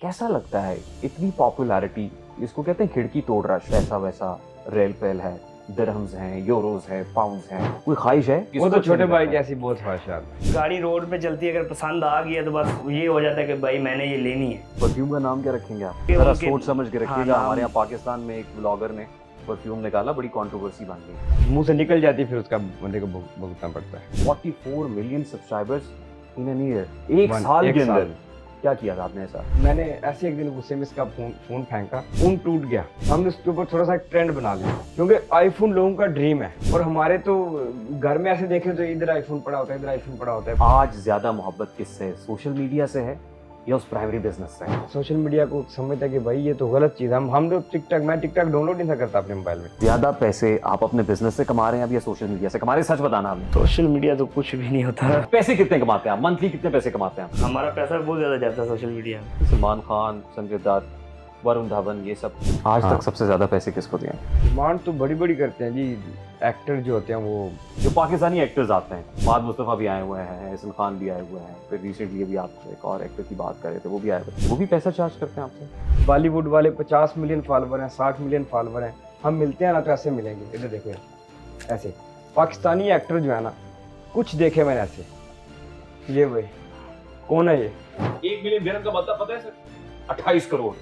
कैसा लगता है इतनी पॉपुलैरिटी, इसको कहते हैं खिड़की तोड़ रश, ऐसा वैसा रेल पेल है, दिरहम्स हैं, यूरोज है, पाउंड्स हैं, कोई ख्वाहिश है? वो तो छोटे भाई की ऐसी बहुत ख्वाहिशात। गाड़ी रोड पे चलती है, अगर पसंद आ गई है तो बस ये हो जाता है कि भाई मैंने ये लेनी है। परफ्यूम का नाम क्या रखेंगे आप? ये जरा उनके- सोच समझ के हाँ, रखिएगा। नाम- हमारे यहाँ पाकिस्तान में एक ब्लॉगर ने परफ्यूम निकाला, बड़ी कंट्रोवर्सी बन गई। मुंह से निकल जाती फिर उसका बंदे को भुगतना पड़ता है। 44 million subscribers in an year, एक साल एक के साल। अंदर। क्या किया था आपने ऐसा? मैंने ऐसे एक दिन गुस्से में इसका फोन फेंका, फोन टूट गया। हमने उसके ऊपर थोड़ा सा एक ट्रेंड बना लिया, क्योंकि आईफोन लोगों का ड्रीम है और हमारे तो घर में ऐसे देखें तो इधर आईफोन पड़ा होता है, इधर आईफोन पड़ा होता है। आज ज्यादा मोहब्बत किससे है, सोशल मीडिया से है या उस प्राइमरी बिजनेस से है? सोशल मीडिया को समझता है कि भाई ये तो गलत चीज़ है। हम लोग मैं टिकटॉक डाउनलोड नहीं था करता अपने मोबाइल में। ज्यादा पैसे आप अपने बिजनेस से कमा रहे हैं अब या सोशल मीडिया से कमा रहे हैं? सच बताना आपने। सोशल मीडिया तो कुछ भी नहीं होता। पैसे कितने कमाते हैं आप? मंथली कितने पैसे कमाते हैं आप? हमारा पैसा बहुत ज्यादा जाता है सोशल मीडिया में। सलमान खान, संजय दत्त, वरुण धवन, ये सब आज हाँ। तक सबसे ज्यादा पैसे किसको दिए? डिमांड तो बड़ी बड़ी करते हैं जी एक्टर जो होते हैं वो। जो पाकिस्तानी एक्टर्स आते हैं, फहद मुस्तफा भी आए हुए हैं, एहसन खान भी आए हुए हैं, फिर रिसेंटली अभी आप एक और एक्टर की बात कर रहे थे, वो भी आए हुए, वो भी पैसा चार्ज करते हैं आपसे? बॉलीवुड वाले 50 मिलियन फॉलोवर हैं, 60 मिलियन फॉलोवर हैं। हम मिलते हैं ना तो ऐसे मिलेंगे, इधर देखो ऐसे। पाकिस्तानी एक्टर जो है ना, कुछ देखे मैंने ऐसे, ये वही कौन है ये? 1 मिलियन दिरहम का मतलब पता है सर? 28 करोड़।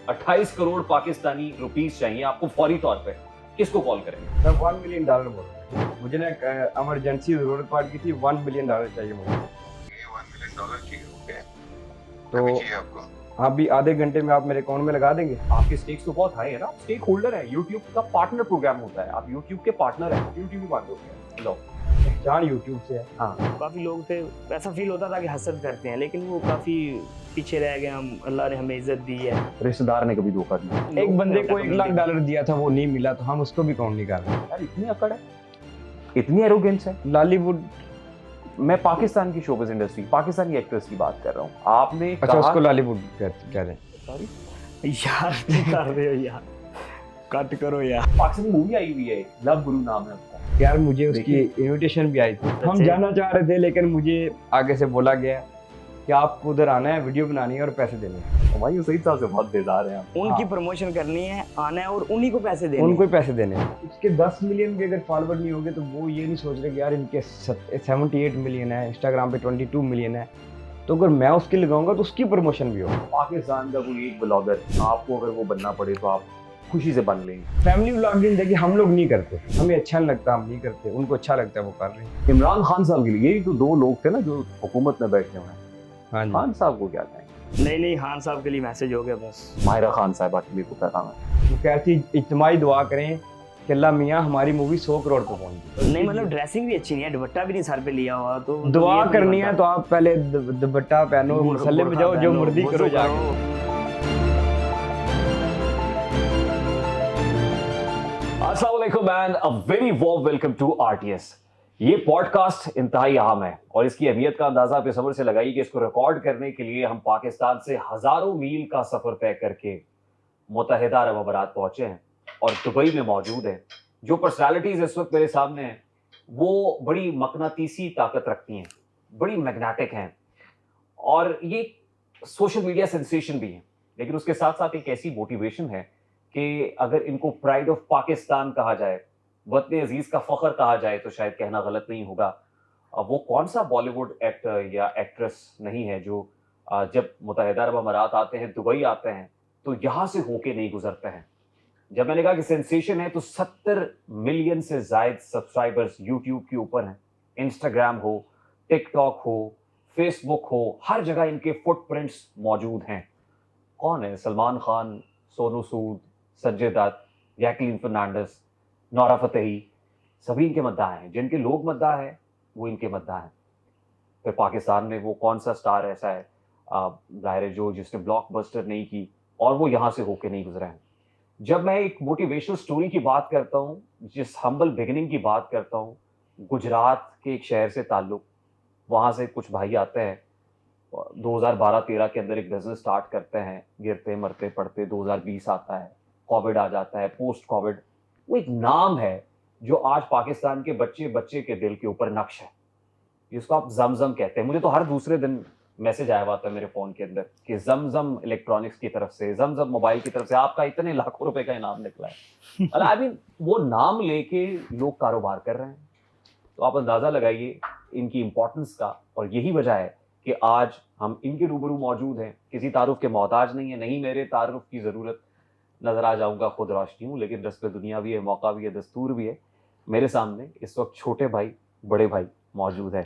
28 करोड़ पाकिस्तानी रुपीस चाहिए आपको फौरी तौर पे। किसको कॉल करेंगे? मैं $1 मिलियन बोल रहा हूँ। मुझे ना इमरजेंसी जरूरत पड़ गई थी, $1 मिलियन चाहिए मुझे। $1 मिलियन की ओके तो अभी चाहिए आपको। अभी आधे घंटे में आप मेरे अकाउंट में लगा देंगे? आपके स्टेक्स तो बहुत हाई है ना, स्टेक होल्डर है। यूट्यूब का पार्टनर प्रोग्राम होता है, आप यूट्यूब के पार्टनर हैं, यूट्यूब ही बात होती है। लो जान यूट्यूब से है। हाँ, काफी लोग थे, ऐसा फील होता था कि हसद करते हैं, लेकिन वो काफी पीछे रह गए। हम अल्लाह ने हमें इज्जत दी है। रिश्तेदार ने कभी धोखा दिया? एक बंदे को $1 लाख दिया था, वो नहीं मिला तो हम उसको भी काउंट नहीं कर रहे। यार इतनी अकड़ है, इतनी एरोगेंस है। लॉलीवुड, मैं पाकिस्तान की शोबिज़ इंडस्ट्री, पाकिस्तानी एक्टर्स की बात कर रहा हूँ। आपने अच्छा कहा उसको लॉलीवुड कह रहे हैं। सॉरी, यार क्या कर रहे हो यार, कट करो यार। पाकिस्तानी मूवी आई हुई है, लव गुरु नाम है उसका। यार मुझे उसकी इनविटेशन भी आई थी, हम अच्छा। जाना चाह रहे थे, लेकिन मुझे आगे से बोला गया कि आपको उधर आना है, वीडियो बनानी है और पैसे देने हैं। भाई सही साहब से बहुत बेजार है आप। उनकी प्रमोशन करनी है, आना है और उन्हीं को पैसे देने उनको हैं। ही पैसे देने हैं। उसके 10 मिलियन के अगर फॉलोवर नहीं होंगे तो वो ये नहीं सोच रहे कि यार इनके 78 मिलियन है, इंस्टाग्राम पे 22 मिलियन है, तो अगर मैं उसकी लगाऊंगा तो उसकी प्रमोशन भी होगा। पाकिस्तान का कोई एक ब्लॉगर, आपको अगर वो बनना पड़े तो आप खुशी से बन लेंगे। फैमिली व्लॉगिंग देखिए हम लोग नहीं करते, हमें अच्छा नहीं लगता, हम नहीं करते, उनको अच्छा लगता है वो कर रहे हैं। इमरान खान साहब के लिए, यही तो दो लोग थे ना जो हुकूमत में बैठे हुए हैं। हाँ जी। खान साहब को क्या कहेंगे? नहीं खान साहब के लिए मैसेज हो गया बस। माहिरा खान साहबा के लिए को पैगाम है। वो कहती इज्तिमाई दुआ करें कि अल्लाह मियाँ हमारी मूवी 100 करोड़ पे पहुंच जाए। नहीं मतलब ड्रेसिंग भी अच्छी नहीं है, दुपट्टा भी नहीं सर पे लिया हुआ, तो दुआ ये नहीं करनी है बनता। तो आप पहले दुपट्टा पहनो, मसल्ले में जाओ, जो मर्जी वज़ू करो जाके। अस्सलाम वालेकुम and a very warm welcome to RTS. ये पॉडकास्ट इंतहाई अहम है और इसकी अहमियत का अंदाजा आप इस सफर से लगाइए कि इसको रिकॉर्ड करने के लिए हम पाकिस्तान से हजारों मील का सफर तय करके मुत्तहिदा अरब अमारात पहुंचे हैं और दुबई में मौजूद हैं। जो पर्सनालिटीज इस वक्त मेरे सामने हैं वो बड़ी मकनातीसी ताकत रखती हैं, बड़ी मैग्नेटिक हैं और ये सोशल मीडिया सेंसेशन भी है, लेकिन उसके साथ साथ एक ऐसी मोटिवेशन है कि अगर इनको प्राइड ऑफ पाकिस्तान कहा जाए, वतन अजीज का फख्र कहा जाए तो शायद कहना गलत नहीं होगा। अब वो कौन सा बॉलीवुड एक्टर या एक्ट्रेस नहीं है जो जब मुत्तहिदा अरब अमारात आते हैं, दुबई आते हैं, तो यहाँ से होके नहीं गुजरते हैं। जब मैंने कहा कि सेंसेशन है तो 70 मिलियन से जायद सब्सक्राइबर्स यूट्यूब के ऊपर हैं। इंस्टाग्राम हो, टिकटॉक हो, फेसबुक हो, हर जगह इनके फुटप्रिंट्स मौजूद हैं। कौन है? सलमान खान, सोनू सूद, संजय दत्त, जैकलीन फर्नांडिस, नौरा फतेही, सभी इनके मद्दाह हैं। जिनके लोग मद्दाह हैं वो इनके मद्दाह हैं। फिर पाकिस्तान में वो कौन सा स्टार ऐसा है जाहिर है जो जिसने ब्लॉकबस्टर नहीं की और वो यहाँ से होके नहीं गुजरा है। जब मैं एक मोटिवेशनल स्टोरी की बात करता हूँ, जिस हम्बल बिगिनिंग की बात करता हूँ, गुजरात के एक शहर से ताल्लुक़, वहाँ से कुछ भाई आते हैं, 2012-13 के अंदर एक बिजनेस स्टार्ट करते हैं, गिरते मरते पड़ते 2020 आता है, कोविड आ जाता है, पोस्ट कोविड। वो एक नाम है जो आज पाकिस्तान के बच्चे बच्चे के दिल के ऊपर नक्श है, जिसको आप जमजम कहते हैं। मुझे तो हर दूसरे दिन मैसेज आया हुआ था मेरे फोन के अंदर कि जमजम इलेक्ट्रॉनिक्स की तरफ से, जमजम मोबाइल की तरफ से आपका इतने लाखों रुपए का इनाम निकला है। आई मीन वो नाम लेके लोग कारोबार कर रहे हैं, तो आप अंदाजा लगाइए इनकी इंपॉर्टेंस का। और यही वजह है कि आज हम इनके रूबरू मौजूद हैं, किसी तारुफ के मोहताज नहीं है, नहीं मेरे तारुफ की जरूरत, नजर आ जाऊंगा खुद रोशनी हूँ, लेकिन रस्ते दुनिया भी है, मौका भी है, दस्तूर भी है। मेरे सामने इस वक्त छोटे भाई बड़े भाई मौजूद है।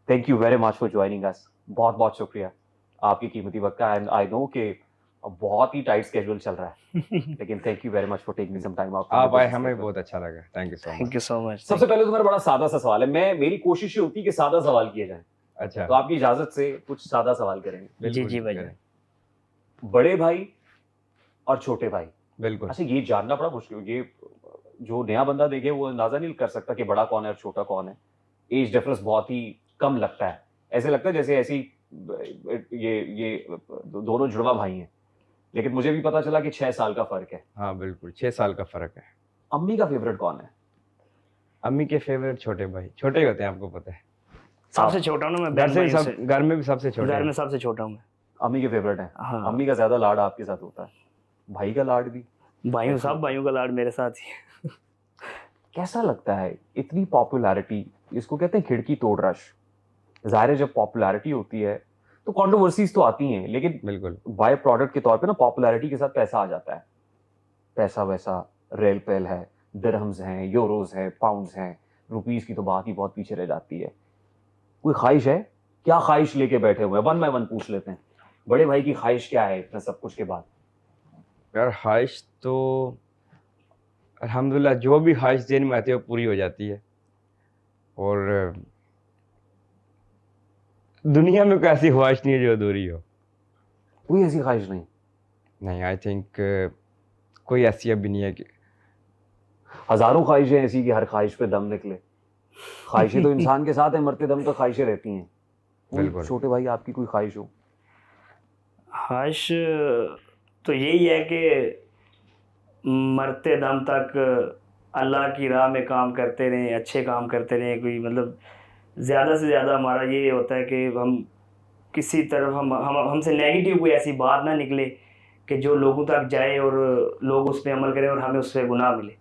Thank you very much for joining us, बहुत बहुत शुक्रिया आपकी कीमती वक्त का। एंड आई नो कि बहुत ही टाइट स्केड्यूल चल रहा है, लेकिन thank you very much for taking some time out. आप आए, हमें बहुत अच्छा लगा, thank you so thank much. You so much. सबसे पहले तो मेरा बड़ा सादा सा सवाल है, मेरी कोशिश ये होती है कि सादा सवाल किए जाएं, अच्छा, तो आपकी इजाजत से कुछ सादा सवाल करेंगे। जी बिल्कुल जी भाई। करें। बड़े भाई और छोटे भाई, बिल्कुल। अच्छा ये जानना बड़ा मुश्किल, ये जो नया बंदा देखे वो अंदाजा नहीं कर सकता कि बड़ा कौन है और छोटा कौन है। एज डिफरेंस बहुत ही कम लगता है, ऐसे लगता है जैसे ऐसी ये दोनों जुड़वा भाई हैं, लेकिन मुझे भी पता चला कि 6 साल का फर्क है। हाँ बिल्कुल, 6 साल का फर्क है। अम्मी का फेवरेट कौन है? अम्मी के फेवरेट छोटे भाई, छोटे ही होते हैं, आपको पता है। सबसे छोटा हूँ ना मैं, घर बहन से भाइयों सब, घर में भी सबसे छोटे घर हैं। में सबसे छोटा हूँ मैं। अम्मी के फेवरेट है। हाँ। अम्मी का ज्यादा लाड आपके साथ होता है, भाई का लाड भी? भाइयों, सब भाइयों का लाड मेरे साथ ही है। कैसा लगता है इतनी पॉपुलैरिटी, इसको कहते हैं खिड़की तोड़ रश। जाहिर है जब पॉपुलैरिटी होती है तो कंट्रोवर्सीज तो आती हैं, लेकिन बिल्कुल बाय प्रोडक्ट के तौर पे ना पॉपुलैरिटी के साथ पैसा आ जाता है। पैसा वैसा रेल पेल है, दिरहम्स हैं, यूरोज हैं, पाउंड्स हैं, रुपीस की तो बात ही बहुत पीछे रह जाती है। कोई ख्वाहिश है? क्या ख्वाहिश लेके बैठे हुए हैं? वन बाय वन पूछ लेते हैं। बड़े भाई की ख्वाहिश क्या है इतना सब कुछ के बाद? यार ख्वाहिश तो अल्हम्दुलिल्लाह जो भी ख्वाहिश दिन में आती है वो पूरी हो जाती है। और दुनिया में कोई ऐसी ख्वाहिश नहीं है जो अधूरी हो। कोई ऐसी ख्वाहिश नहीं? नहीं, आई थिंक कोई ऐसी अभी नहीं है कि हजारों ख्वाहिशें ऐसी कि हर ख्वाहिश पे दम निकले। ख्वाहिशें तो इंसान के साथ है, मरते दम तक ख्वाहिशें रहती हैं। कोई बिल्कुल। छोटे भाई आपकी कोई ख्वाहिश हो? ख्वाहिश तो यही है कि मरते दम तक अल्लाह की राह में काम करते रहें, अच्छे काम करते रहें। कोई मतलब ज़्यादा से ज़्यादा हमारा ये होता है कि हम किसी तरफ हमसे नेगेटिव कोई ऐसी बात ना निकले कि जो लोगों तक जाए और लोग उस पर अमल करें और हमें उस पर गुनाह मिले।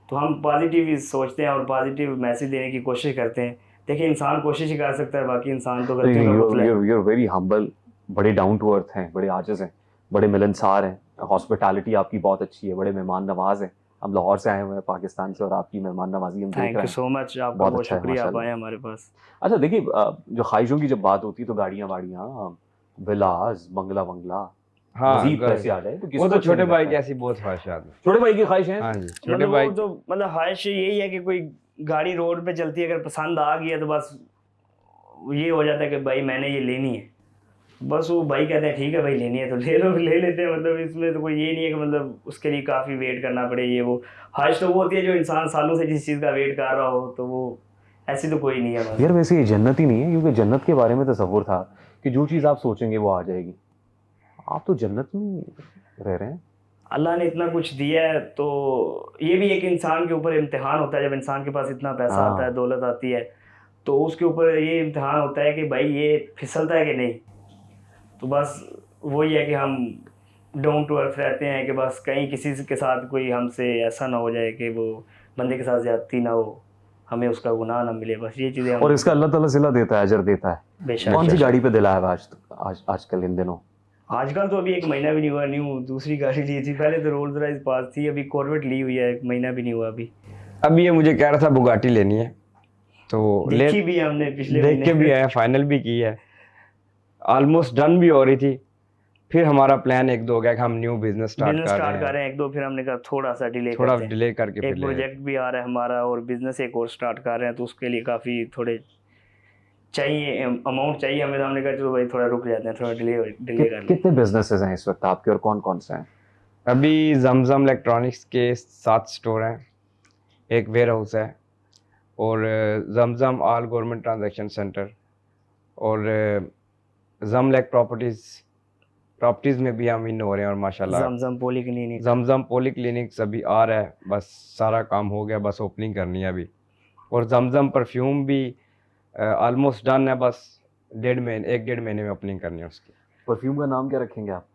तो हम पॉजिटिव ही सोचते हैं और पॉजिटिव मैसेज देने की कोशिश करते हैं। देखिए इंसान कोशिश ही कर सकता है, बाकी इंसान तो गलतियों का पुतला है। You're very humble, बड़े डाउन टू अर्थ हैं, बड़े आजिज हैं, बड़े मिलनसार हैं। हॉस्पिटैलिटी आपकी बहुत अच्छी है, बड़े मेहमान नवाज हैं। हम लाहौर से आए हुए हैं पाकिस्तान से, और आपकी मेहमान नवाजी हम देख थैंक रहे यू हैं। सो मच, आपका बहुत बहुत अच्छा है, शुक्रिया, आप माशाल्लाह। आए हमारे पास। अच्छा देखिए, जो ख्वाहिशों की जब बात होती है तो गाड़ियाँ वाड़ियाँ, विलास, बंगला बंगला, हाँ मजीद घर- पैसे आ जाए तो वो किसको तो अच्छा छोटे नहीं भाई लगता की है? ऐसी बहुत ख्वाहिशात हैं। छोटे भाई की ख्वाहिश है। हाँ जी, छोटे मतलब भाई वो तो मतलब ख्वाहिश यही है कि कोई गाड़ी रोड पे चलती है, अगर पसंद आ गई है तो बस ये हो जाता है कि भाई मैंने ये लेनी है। बस वो भाई कहते हैं ठीक है भाई लेनी है तो ले लो, ले लेते हैं। मतलब इसमें तो कोई ये नहीं है कि मतलब उसके लिए काफ़ी वेट करना पड़े ये वो। ख्वाहिश तो वो होती है जो इंसान सालों से जिस चीज़ का वेट कर रहा हो, तो वो ऐसी तो कोई नहीं है बस। यार वैसे ये जन्नत ही नहीं है, क्योंकि जन्नत के बारे में तसव्वुर था कि जो चीज़ आप सोचेंगे वो आ जाएगी। आप तो जन्नत में रह रहे हैं। अल्लाह ने इतना कुछ दिया है, तो ये भी एक इंसान के ऊपर इम्तिहान होता है। जब इंसान के पास इतना पैसा हाँ। आता है, दौलत आती है, तो उसके ऊपर ये इम्तिहान होता है कि भाई ये फिसलता है कि नहीं। तो बस वही है कि हम डाउन टू अर्थ रहते हैं कि बस कहीं किसी के साथ कोई हमसे ऐसा ना हो जाए कि वो बंदे के साथ ज्यादती ना हो, हमें उसका गुनाह ना मिले। बस ये चीज़ें और इसका अल्लाह ताला सिला देता है, अजर देता है। बेशक। कौन सी गाड़ी पे दिला है आजकल इन दिनों? आजकल तो अभी 1 महीना भी नहीं हुआ, न्यू दूसरी गाड़ी ली थी। पहले तो रोल्स रॉयस पास थी, अभी कॉर्वेट ली हुई है, 1 महीना भी नहीं हुआ अभी। अभी ये मुझे कह रहा था बुगाटी लेनी है, तो देखी भी है हमने पिछले देख के भी आया, फाइनल भी की है, ऑलमोस्ट डन भी हो रही थी। फिर हमारा प्लान 1-2 हो गया कि हम न्यू बिजनेस स्टार्ट कर रहे हैं। 1-2, फिर हमने कहा थोड़ा सा डिले थोड़ा करते हैं। डिले करके फिर एक ले। प्रोजेक्ट भी आ रहा है हमारा और बिजनेस एक और स्टार्ट कर रहे हैं, तो उसके लिए काफ़ी थोड़े चाहिए, अमाउंट चाहिए हमें। तो हमने कहा चलो भाई थोड़ा रुक जाते हैं, थोड़ा डिले कर लें। कितने बिजनेसेस हैं इस वक्त आपके, और कौन कौन से हैं? अभी जमजम इलेक्ट्रॉनिक्स के 7 स्टोर हैं, एक वेयर हाउस है, और जमजम ऑल गवर्नमेंट ट्रांजैक्शन सेंटर, और जमलेक प्रॉपर्टीज़ में भी हम इन हो रहे हैं। और माशाल्लाह जमजम पॉलीक्लिनिक, जमजम पॉलीक्लिनिक्स अभी आ रहा है, बस सारा काम हो गया, बस ओपनिंग करनी है अभी। और जमजम परफ्यूम भी ऑलमोस्ट डन है, बस एक डेढ़ महीने में ओपनिंग करनी है उसकी। परफ्यूम का नाम क्या रखेंगे आप?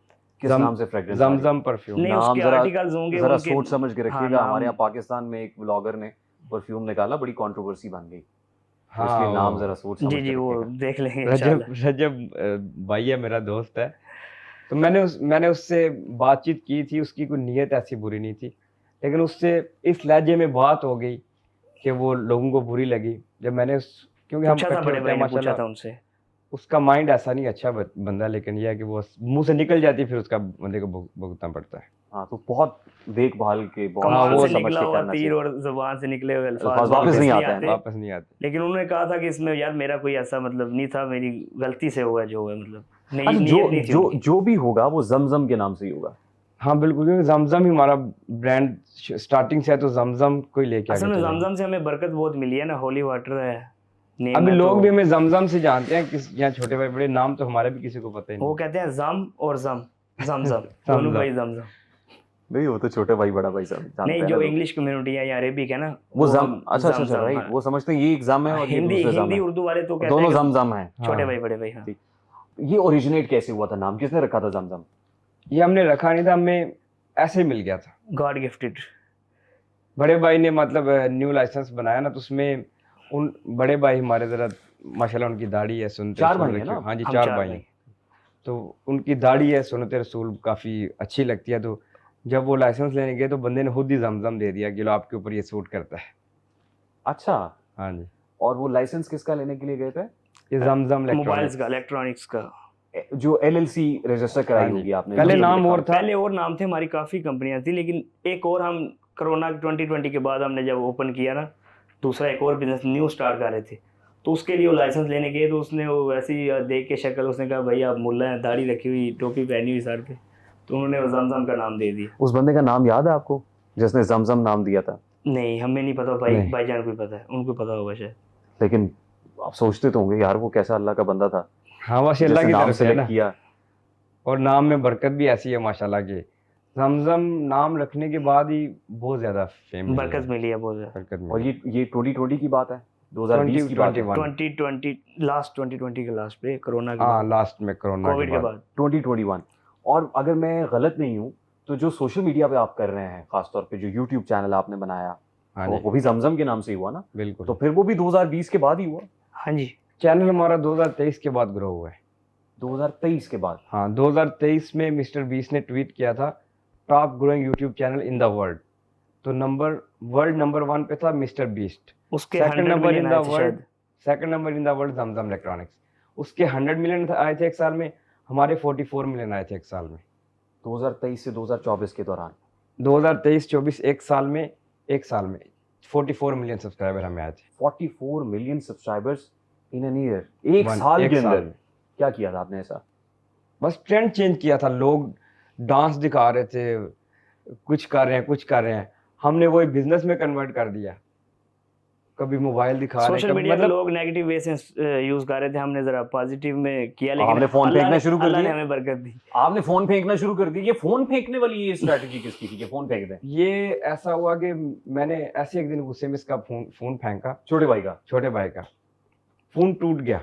किस जम- नाम से फ्रेग्रेंस? जमजम परफ्यूम। नहीं, नाम उसके जरा आर्टिकल्स होंगे जरा उनके। सोच समझ के हाँ, रखिएगा। नाम- हमारे यहाँ पाकिस्तान में एक ब्लॉगर ने परफ्यूम निकाला, बड़ी कंट्रोवर्सी बन गई, तो हाँ इसलिए नाम वो जरा सोच समझ जी के जी वो रखिएगा। देख लेंगे रजब इंशाल्लाह। रजब भाई है, मेरा दोस्त है। तो मैंने उससे बातचीत की थी, उसकी कोई नीयत ऐसी बुरी नहीं थी, लेकिन उससे इस लहजे में बात हो गई कि वो लोगों को बुरी लगी। जब मैंने क्योंकि हम पूछा था, इकट्ठे बड़े होते भाई हैं ने पूछा था माशाल्लाह, उनसे। उसका माइंड ऐसा नहीं, अच्छा बंदा, लेकिन यह है कि वो मुंह से निकल जाती है, फिर उसका बंदे को भुगतना पड़ता है। हाँ, तो बहुत देखभाल के, बहुत कमान वो से समझ निकला के हुआ करना तीर चाहिए। और जुबान से निकले हुए अल्फाज अल्फाज वापस नहीं आते हैं। वापस नहीं आती। लेकिन उन्होंने कहा था कि इसमें यार मेरा कोई ऐसा मतलब नहीं था, मेरी गलती से हुआ जो है, मतलब नहीं, अच्छा, नीयत नहीं थी जो उनकी। जो भी होगा वो जमजम के नाम से ही होगा। हाँ बिल्कुल, क्योंकि जमजम ही हमारा ब्रांड स्टार्टिंग से है, तो जमजम को ही लेके असल आगे में चलेंगे। जमजम से हमें बरकत बहुत मिली है ना, होली वाटर है नेम अभी है, लोग तो भी हमें जमजम से जानते हैं, किस यहाँ छोटे भाई बड़े नाम तो हमारे भी किसी को पता ही वो नहीं। कहते हैं जम और जमजम दोनों भाई जमजम। नहीं, वो तो छोटे भाई बड़ा भाई सब जानते नहीं, हैं जो लोग। इंग्लिश कम्युनिटी है या अरेबिक है ना, वो हम अच्छा, जमजम, राइट, हाँ। वो समझते हैं ये एग्जाम है और ये हिंदी दूसरे जम हिंदी है, उर्दू वाले तो कहते दोनों हैं कि जमजम है। छोटे हाँ। भाई बड़े भाई, हाँ। ठीक। ये ओरिजिनेट कैसे हुआ था? नाम किसने रखा था जमजम? ये हमने रखा नहीं था, हमें ऐसे ही मिल गया था। God gifted. बड़े भाई ने मतलब न्यू लाइसेंस बनाया ना, तो उसमें उन बड़े भाई हमारे जरा माशाल्लाह उनकी दाढ़ी है, सुनते चार रसूल भाई हैं रखी- ना? हाँ जी, हम 4 भाई हैं। भाई। तो उनकी दाढ़ी है, सुनते रसूल काफ़ी अच्छी लगती है। तो जब वो लाइसेंस लेने गए तो बंदे ने खुद ही जमजम दे दिया कि लो आपके ऊपर ये सूट करता है। अच्छा, हाँ जी, और वो लाइसेंस किसका लेने के लिए गए थे? ये जमजम मोबाइल्स इलेक्ट्रॉनिक्स। का, इलेक्ट्रॉनिक्स का। जो LLC रजिस्टर कराई हाँ जी। होगी आपने? पहले जो नाम लिखा और था। पहले और नाम थे, हमारी काफ़ी कंपनियां थी, लेकिन एक और हम कोरोना 2020 के बाद हमने जब ओपन किया ना, दूसरा एक और बिजनेस न्यू स्टार्ट कर रहे थे, तो उसके लिए वो लाइसेंस लेने गए, तो उसने वो वैसे ही देख के शक्ल, उसने कहा भाई आप मुल्ला हैं, दाढ़ी रखी हुई, टोपी पहनी हुई सर पे, तो उन्होंने वो जमजम का नाम दे दिया। उस बंदे का नाम याद है आपको जिसने जमजम नाम दिया था? नहीं, हमें नहीं पता भाई, नहीं। भाईजान को ही पता है, उनको पता होगा शायद। लेकिन आप सोचते तो होंगे यार वो कैसा अल्लाह का बंदा था हाँ वैसे अल्लाह जिसने की नाम तरफ से है सेलेक्ट ना, किया। और नाम में बरकत भी ऐसी है माशाल्लाह की। जमजम नाम रखने के बाद ही बहुत ज़्यादा फेम बरकत मिली है बहुत ज़्यादा। बरकत और मिली। ये 2020 की बात है, 2020 की बात है। 2020 लास्ट 2020 के लास्ट पे, कोरोना के हाँ बाद, लास्ट में कोरोना कोविड के बाद। 2021। और अगर मैं गलत नहीं हूँ तो जो सोशल मीडिया पे आप कर रहे हैं, खासतौर पे जो यूट्यूब चैनल आपने बनाया, हाँ वो जी भी जमजम के नाम से ही हुआ ना? बिल्कुल। तो फिर वो भी 2020 के बाद ही हुआ? हाँ जी, चैनल हमारा 2023 के बाद ग्रो हुआ है। 2023 के बाद? हाँ 2023 में मिस्टर बीस ने ट्वीट किया था top growing YouTube channel in the world, तो वर्ल्ड नंबर 1 पे था मिस्टर बीस्ट। उसके second 100 number in million the आए थे वर्ल्ड शायद। Second number in the world Zamzam electronics. उसके 100 मिलियन आए थे एक साल में, हमारे 44 मिलियन आए थे एक साल में। 2023 से 2024 के दौरान 2023-24 एक साल में 44 मिलियन सब्सक्राइबर हमें आए थे। 44 million subscribers in an year, एक साल एक के साल अंदर। में। क्या किया था आपने ऐसा? बस ट्रेंड चेंज किया था, लोग डांस दिखा रहे थे, कुछ कर रहे हैं, हमने वही बिजनेस में कन्वर्ट कर दिया। कभी मोबाइल दिखा रहे हैं, सोशल कभी मीडिया पे मतलब लोग नेगेटिव वे से यूज कर रहे थे, हमने जरा पॉजिटिव में किया, लेकिन हमने फोन अल्लाह फेंकना ने- शुरू कर अल्लाह ने दिया। हमें बरकत दी। आपने फोन फेंकना शुरू कर दिया। ये फोन फेंकने वाली ये स्ट्रेटजी किसकी थी कि फोन फेंक दें? ये ऐसा हुआ कि मैंने ऐसे एक दिन गुस्से में इसका फोन फेंका, छोटे भाई का? छोटे भाई का फोन टूट गया,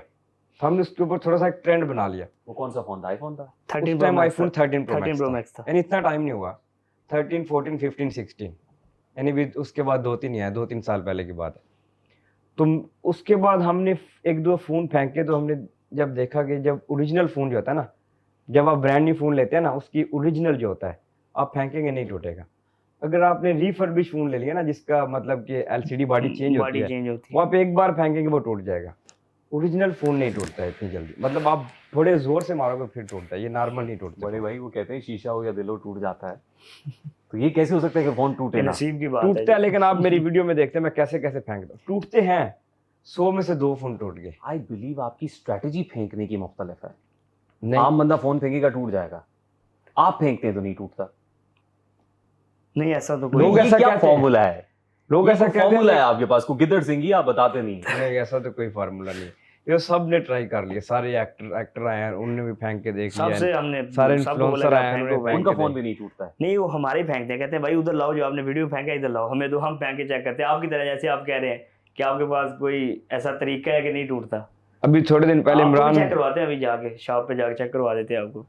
तो हमने उसके ऊपर थोड़ा सा एक ट्रेंड बना लिया। वो कौन सा फोन था? आईफोन था? 13 उस Pro टाइम Max आईफोन था। 13 Pro 13 Pro Max Max था, था। यानी इतना टाइम नहीं हुआ, 13, 14, 15, 16, यानी भी उसके बाद 2-3 ही आया, 2-3 साल पहले की बात है। तो उसके बाद हमने एक दो फ़ोन फेंके, तो हमने जब देखा कि जब ओरिजिनल फ़ोन जो होता है ना, जब आप ब्रांड न्यू फ़ोन लेते हैं ना, उसकी ओरिजिनल जो होता है आप फेंकेंगे नहीं टूटेगा। अगर आपने रिफर्बिश फ़ोन ले लिया ना, जिसका मतलब कि LCD बॉडी चेंज होती है, चेंज होती वो आप एक बार फेंकेंगे वो टूट जाएगा। ओरिजिनल फ़ोन नहीं टूटता है इतनी जल्दी, मतलब आप थोड़े ज़ोर से मारोगे फिर टूटता है, ये नॉर्मल नहीं टूटता। बड़े भाई वो कहते हैं शीशा हो या दिल हो टूट जाता है, तो ये कैसे हो सकता है कि फोन टूटे है, ना? नसीब की बात टूटता है, है। लेकिन आप मेरी वीडियो में देखते हैं मैं कैसे कैसे फेंकता हूँ, टूटते हैं, 100 में से 2 फ़ोन टूट गए। आई बिलीव आपकी स्ट्रेटजी फेंकने की मुख्तलिफ है। नहीं, आम बंदा फोन फेंकेगा टूट जाएगा, आप फेंकते हैं तो नहीं टूटता। नहीं, ऐसा तो लोग कोई ये ऐसा क्या कहते हैं। फॉर्मूला है? लोग ऐसा कहते फॉर्मूला है हैं, आपके पास, को गिद्दड़ सिंगी आप बताते नहीं। नहीं ऐसा तो कोई फार्मूला नहीं, ये सब ने ट्राई कर लिया, सारे एक्टर आए हैं, उनने भी फेंक के देख सबसे लिया, हमने सारे सबको इन्फ्लुएंसर बोला आए हैं, फेंको उन्होंने भाई। उनका के फोन देख- भी नहीं टूटता है। नहीं, वो हमारे ही फेंकते हैं, कहते हैं भाई उधर लाओ, जो आपने वीडियो फेंका इधर लाओ, हमें दो, हम फेंक के चेक करते हैं। आपकी तरह जैसे आप कह रहे हैं कि आपके पास कोई ऐसा तरीका है कि नहीं टूटता। अभी थोड़े दिन पहले इमरान चेक करवाते हैं, अभी जाके शॉप पे जाके चेक करवा देते हैं आपको।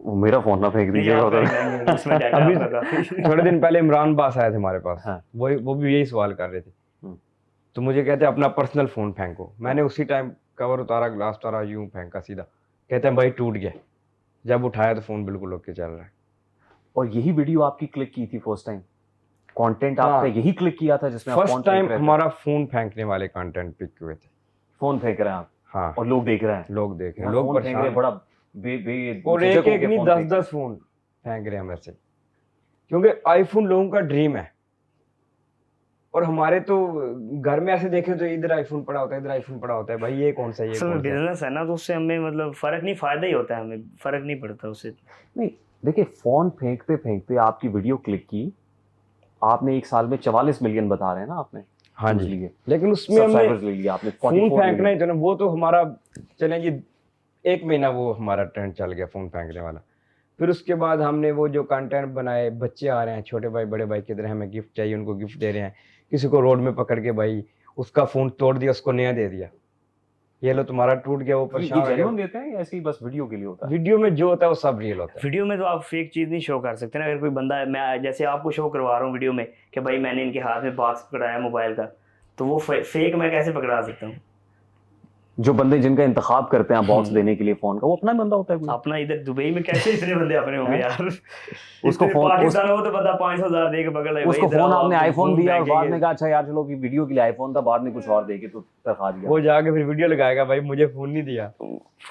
वो मेरा फोन ना फेंक नहीं, दीजिएगा आप उधर। फेंक देंगे, उसमें डाटा अभी आपका काफी। थोड़े दिन पहले इमरान बास आए थे हमारे पास, हाँ। वो भी यही सवाल कर रहे थे। हम्म। तो मुझे कहते हैं अपना पर्सनल फोन फेंको, मैंने उसी टाइम कवर उतारा, ग्लास उतारा, यूं फेंका सीधा, कहते हैं भाई टूट गया। जब उठाया तो फोन बिल्कुल ओके चल रहा है। और यही वीडियो आपकी क्लिक की थी फर्स्ट टाइम, कंटेंट हाँ। आपका यही क्लिक किया था जिसमें आप फोन फर्स्ट फेंक टाइम रहे थे? हमारा फोन फेंकने वाले कंटेंट पिक हुए थे। फोन फेंक रहे हैं आप हाँ, और लोग देख रहे हैं, लोग देख रहे हैं, यार लोग फोन फेंक रहे हैं, परेशान, बड़ा बे और झिझक एक एक होके नहीं फोन 10 फेंक रहे 10 फोन फेंक रहे हैं हम ऐसे, क्योंकि आईफोन लोगों का ड्रीम है। और हमारे तो घर में ऐसे देखें तो इधर आईफोन पड़ा होता है, इधर आईफोन पड़ा होता है, भाई ये कौन सा, ये असल में कौन सा है? बिजनेस है ना, तो उससे हमें मतलब फर्क नहीं, फायदा ही होता है, हमें फर्क नहीं पड़ता उससे। नहीं देखिए, फोन फेंकते फेंकते आपकी वीडियो क्लिक की, आपने एक साल में 44 मिलियन बता रहे हैं ना आपने, हाँ जी, लिए लेकिन उसमें हमने सब्सक्राइबर्स ले लिया आपने, फोन 44 फेंकना मिलियन। ही तो ना, वो तो हमारा चलें जी 1 महीना वो हमारा ट्रेंड चल गया फोन फेंकने वाला। फिर उसके बाद हमने वो जो कंटेंट बनाए, बच्चे आ रहे हैं, छोटे भाई बड़े भाई किधर हैं, हमें गिफ्ट चाहिए, उनको गिफ्ट दे रहे हैं। किसी को रोड में पकड़ के भाई उसका फोन तोड़ दिया, उसको नया दे दिया, ये लो तुम्हारा टूट गया, वो परेशान ये हो गया। जेन्युइन देते हैं या ऐसे ही बस वीडियो के लिए होता है? वीडियो में जो होता है वो सब रियल होता है। वीडियो में तो आप फेक चीज नहीं शो कर सकते ना। अगर कोई बंदा, मैं जैसे आपको शो करवा रहा हूँ वीडियो में कि भाई मैंने इनके हाथ में बॉक्स पकड़ाया मोबाइल का, तो वो फेक मैं कैसे पकड़ा सकता हूँ? जो बंदे जिनका इंतखाब करते हैं बॉक्स देने के लिए फोन का, वो अपना बंदा होता है कोई? अपना इधर दुबई में कैसे इतने बंदे अपने होंगे यार? उसको इतने फोन- पाकिस्तान हो तो बता 5,000 दे के पकड़ ले, उसको भाई इधर फोन आओ, आपने आपको आईफोन फोन दिया और फेंकेंगे। बाद में कहा अच्छा यार चलो कि वीडियो के लिए आईफोन था, बाद में कुछ और दे के तो दिखा दिया। वो जाके फिर वीडियो लगाएगा, भाई मुझे फोन नहीं दिया।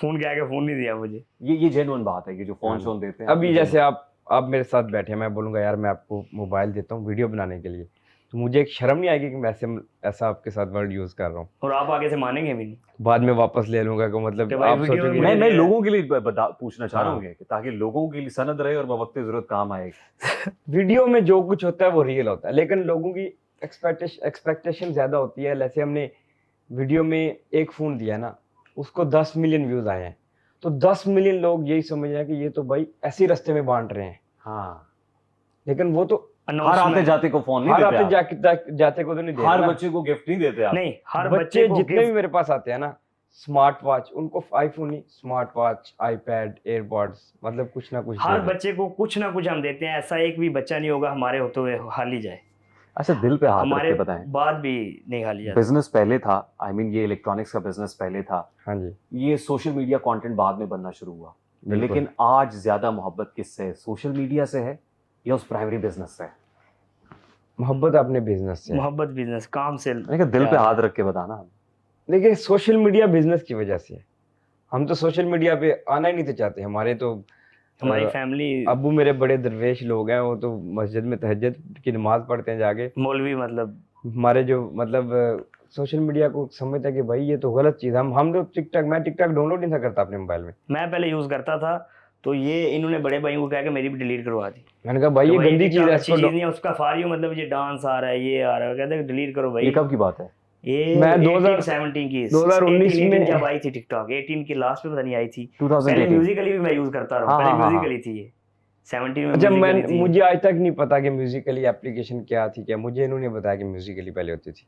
फोन क्या, फोन नहीं दिया मुझे। ये जेन्युइन बात है कि जो फोन शोन देते हैं। अभी जैसे आप मेरे साथ बैठे हैं, मैं बोलूंगा यार मैं आपको मोबाइल देता हूँ वीडियो बनाने के लिए, तो मुझे एक शर्म नहीं आएगी कि मैं ऐसा आपके साथ वर्ड यूज कर रहा हूँ? और आप आगे से मानेंगे भी नहीं। बाद में वापस ले लूंगा कि मतलब कि भाई आप वीडियो में सोचोगे। मैं मुझे- लोगों के लिए पूछना चाह रहा हाँ। हूँ कि ताकि लोगों के लिए सनद रहे और वक्त जरूरत काम आए। वीडियो में जो कुछ होता है वो रियल होता है, लेकिन लोगों की एक्सपेक्टेशन ज्यादा होती है। जैसे हमने वीडियो में एक फोन दिया ना, उसको 10 मिलियन व्यूज आए हैं, तो 10 मिलियन लोग यही समझ रहे हैं कि ये तो भाई ऐसे रास्ते में बांट रहे हैं। हाँ, लेकिन वो तो हर आते जाते को फोन नहीं हर देते आते आप। जाते को तो नहीं दे हर रहे ना। बच्चे को गिफ्ट नहीं देते आप। नहीं, हर बच्चे को जितने भी gift- मेरे पास आते हैं ना, स्मार्ट वॉच, उनको आईफोन नहीं, स्मार्ट वॉच, आईपैड, एयरपॉड्स, मतलब कुछ ना कुछ हर दे रहे। बच्चे को कुछ ना कुछ हम देते हैं। ऐसा एक भी बच्चा नहीं होगा हमारे होते हुए हाल ही जाए, अच्छा, दिल पे हाथ रख हमारे के बताएं, बाद भी नहीं हाल ही जाता। बिजनेस पहले था, आई मीन ये इलेक्ट्रॉनिक्स का बिजनेस पहले था, हाँ जी, ये सोशल मीडिया कंटेंट बाद में बनना शुरू हुआ, बिल्कुल। लेकिन आज ज्यादा मोहब्बत किससे है, सोशल मीडिया से है या उस प्राइमरी बिजनेस से है? मोहब्बत अपने बिजनेस से है। मोहब्बत बिजनेस काम से। मैंने कहा दिल पे हाथ रख के बताना। देखिए सोशल मीडिया बिजनेस की वजह से है। हम तो सोशल मीडिया पे आना ही नहीं तो चाहते। हमारे तो हमारी अ, फैमिली अब्बू मेरे बड़े दरवेश लोग हैं, वो तो मस्जिद में तहज्जुद की नमाज पढ़ते हैं जाके। मौलवी, मतलब हमारे जो मतलब सोशल मीडिया को समझते हैं कि भाई ये तो गलत चीज़ है। हम तो टिकटॉक, मैं टिकटॉक डाउनलोड नहीं था करता अपने मोबाइल में। मैं पहले यूज करता था, तो ये इन्होंने बड़े भाइयों को कहा कि मेरी भी डिलीट करवा दी। मैंने कहा भाई तो ये भाई गंदी चीज़ TikTok है, अच्छी इसको चीज नहीं है, उसका फारियो मतलब ये डांस आ रहा है, ये आ रहा है, कहते हैं डिलीट करो भाई। ये कब की बात है? ये मैं 2017 की 2019 18 में जब आई थी टिकटॉक, 18 की लास्ट में पता नहीं आई थी। 2018 पहले म्यूजिकली भी मैं यूज करता रहा, हाँ, पहले हाँ, हाँ, म्यूजिकली थी ये 17 में। अच्छा, Musical.ly मैं थी। मुझे आज तक नहीं पता कि म्यूजिकली एप्लीकेशन क्या थी, क्या मुझे इन्होंने बताया कि म्यूजिकली पहले होती थी।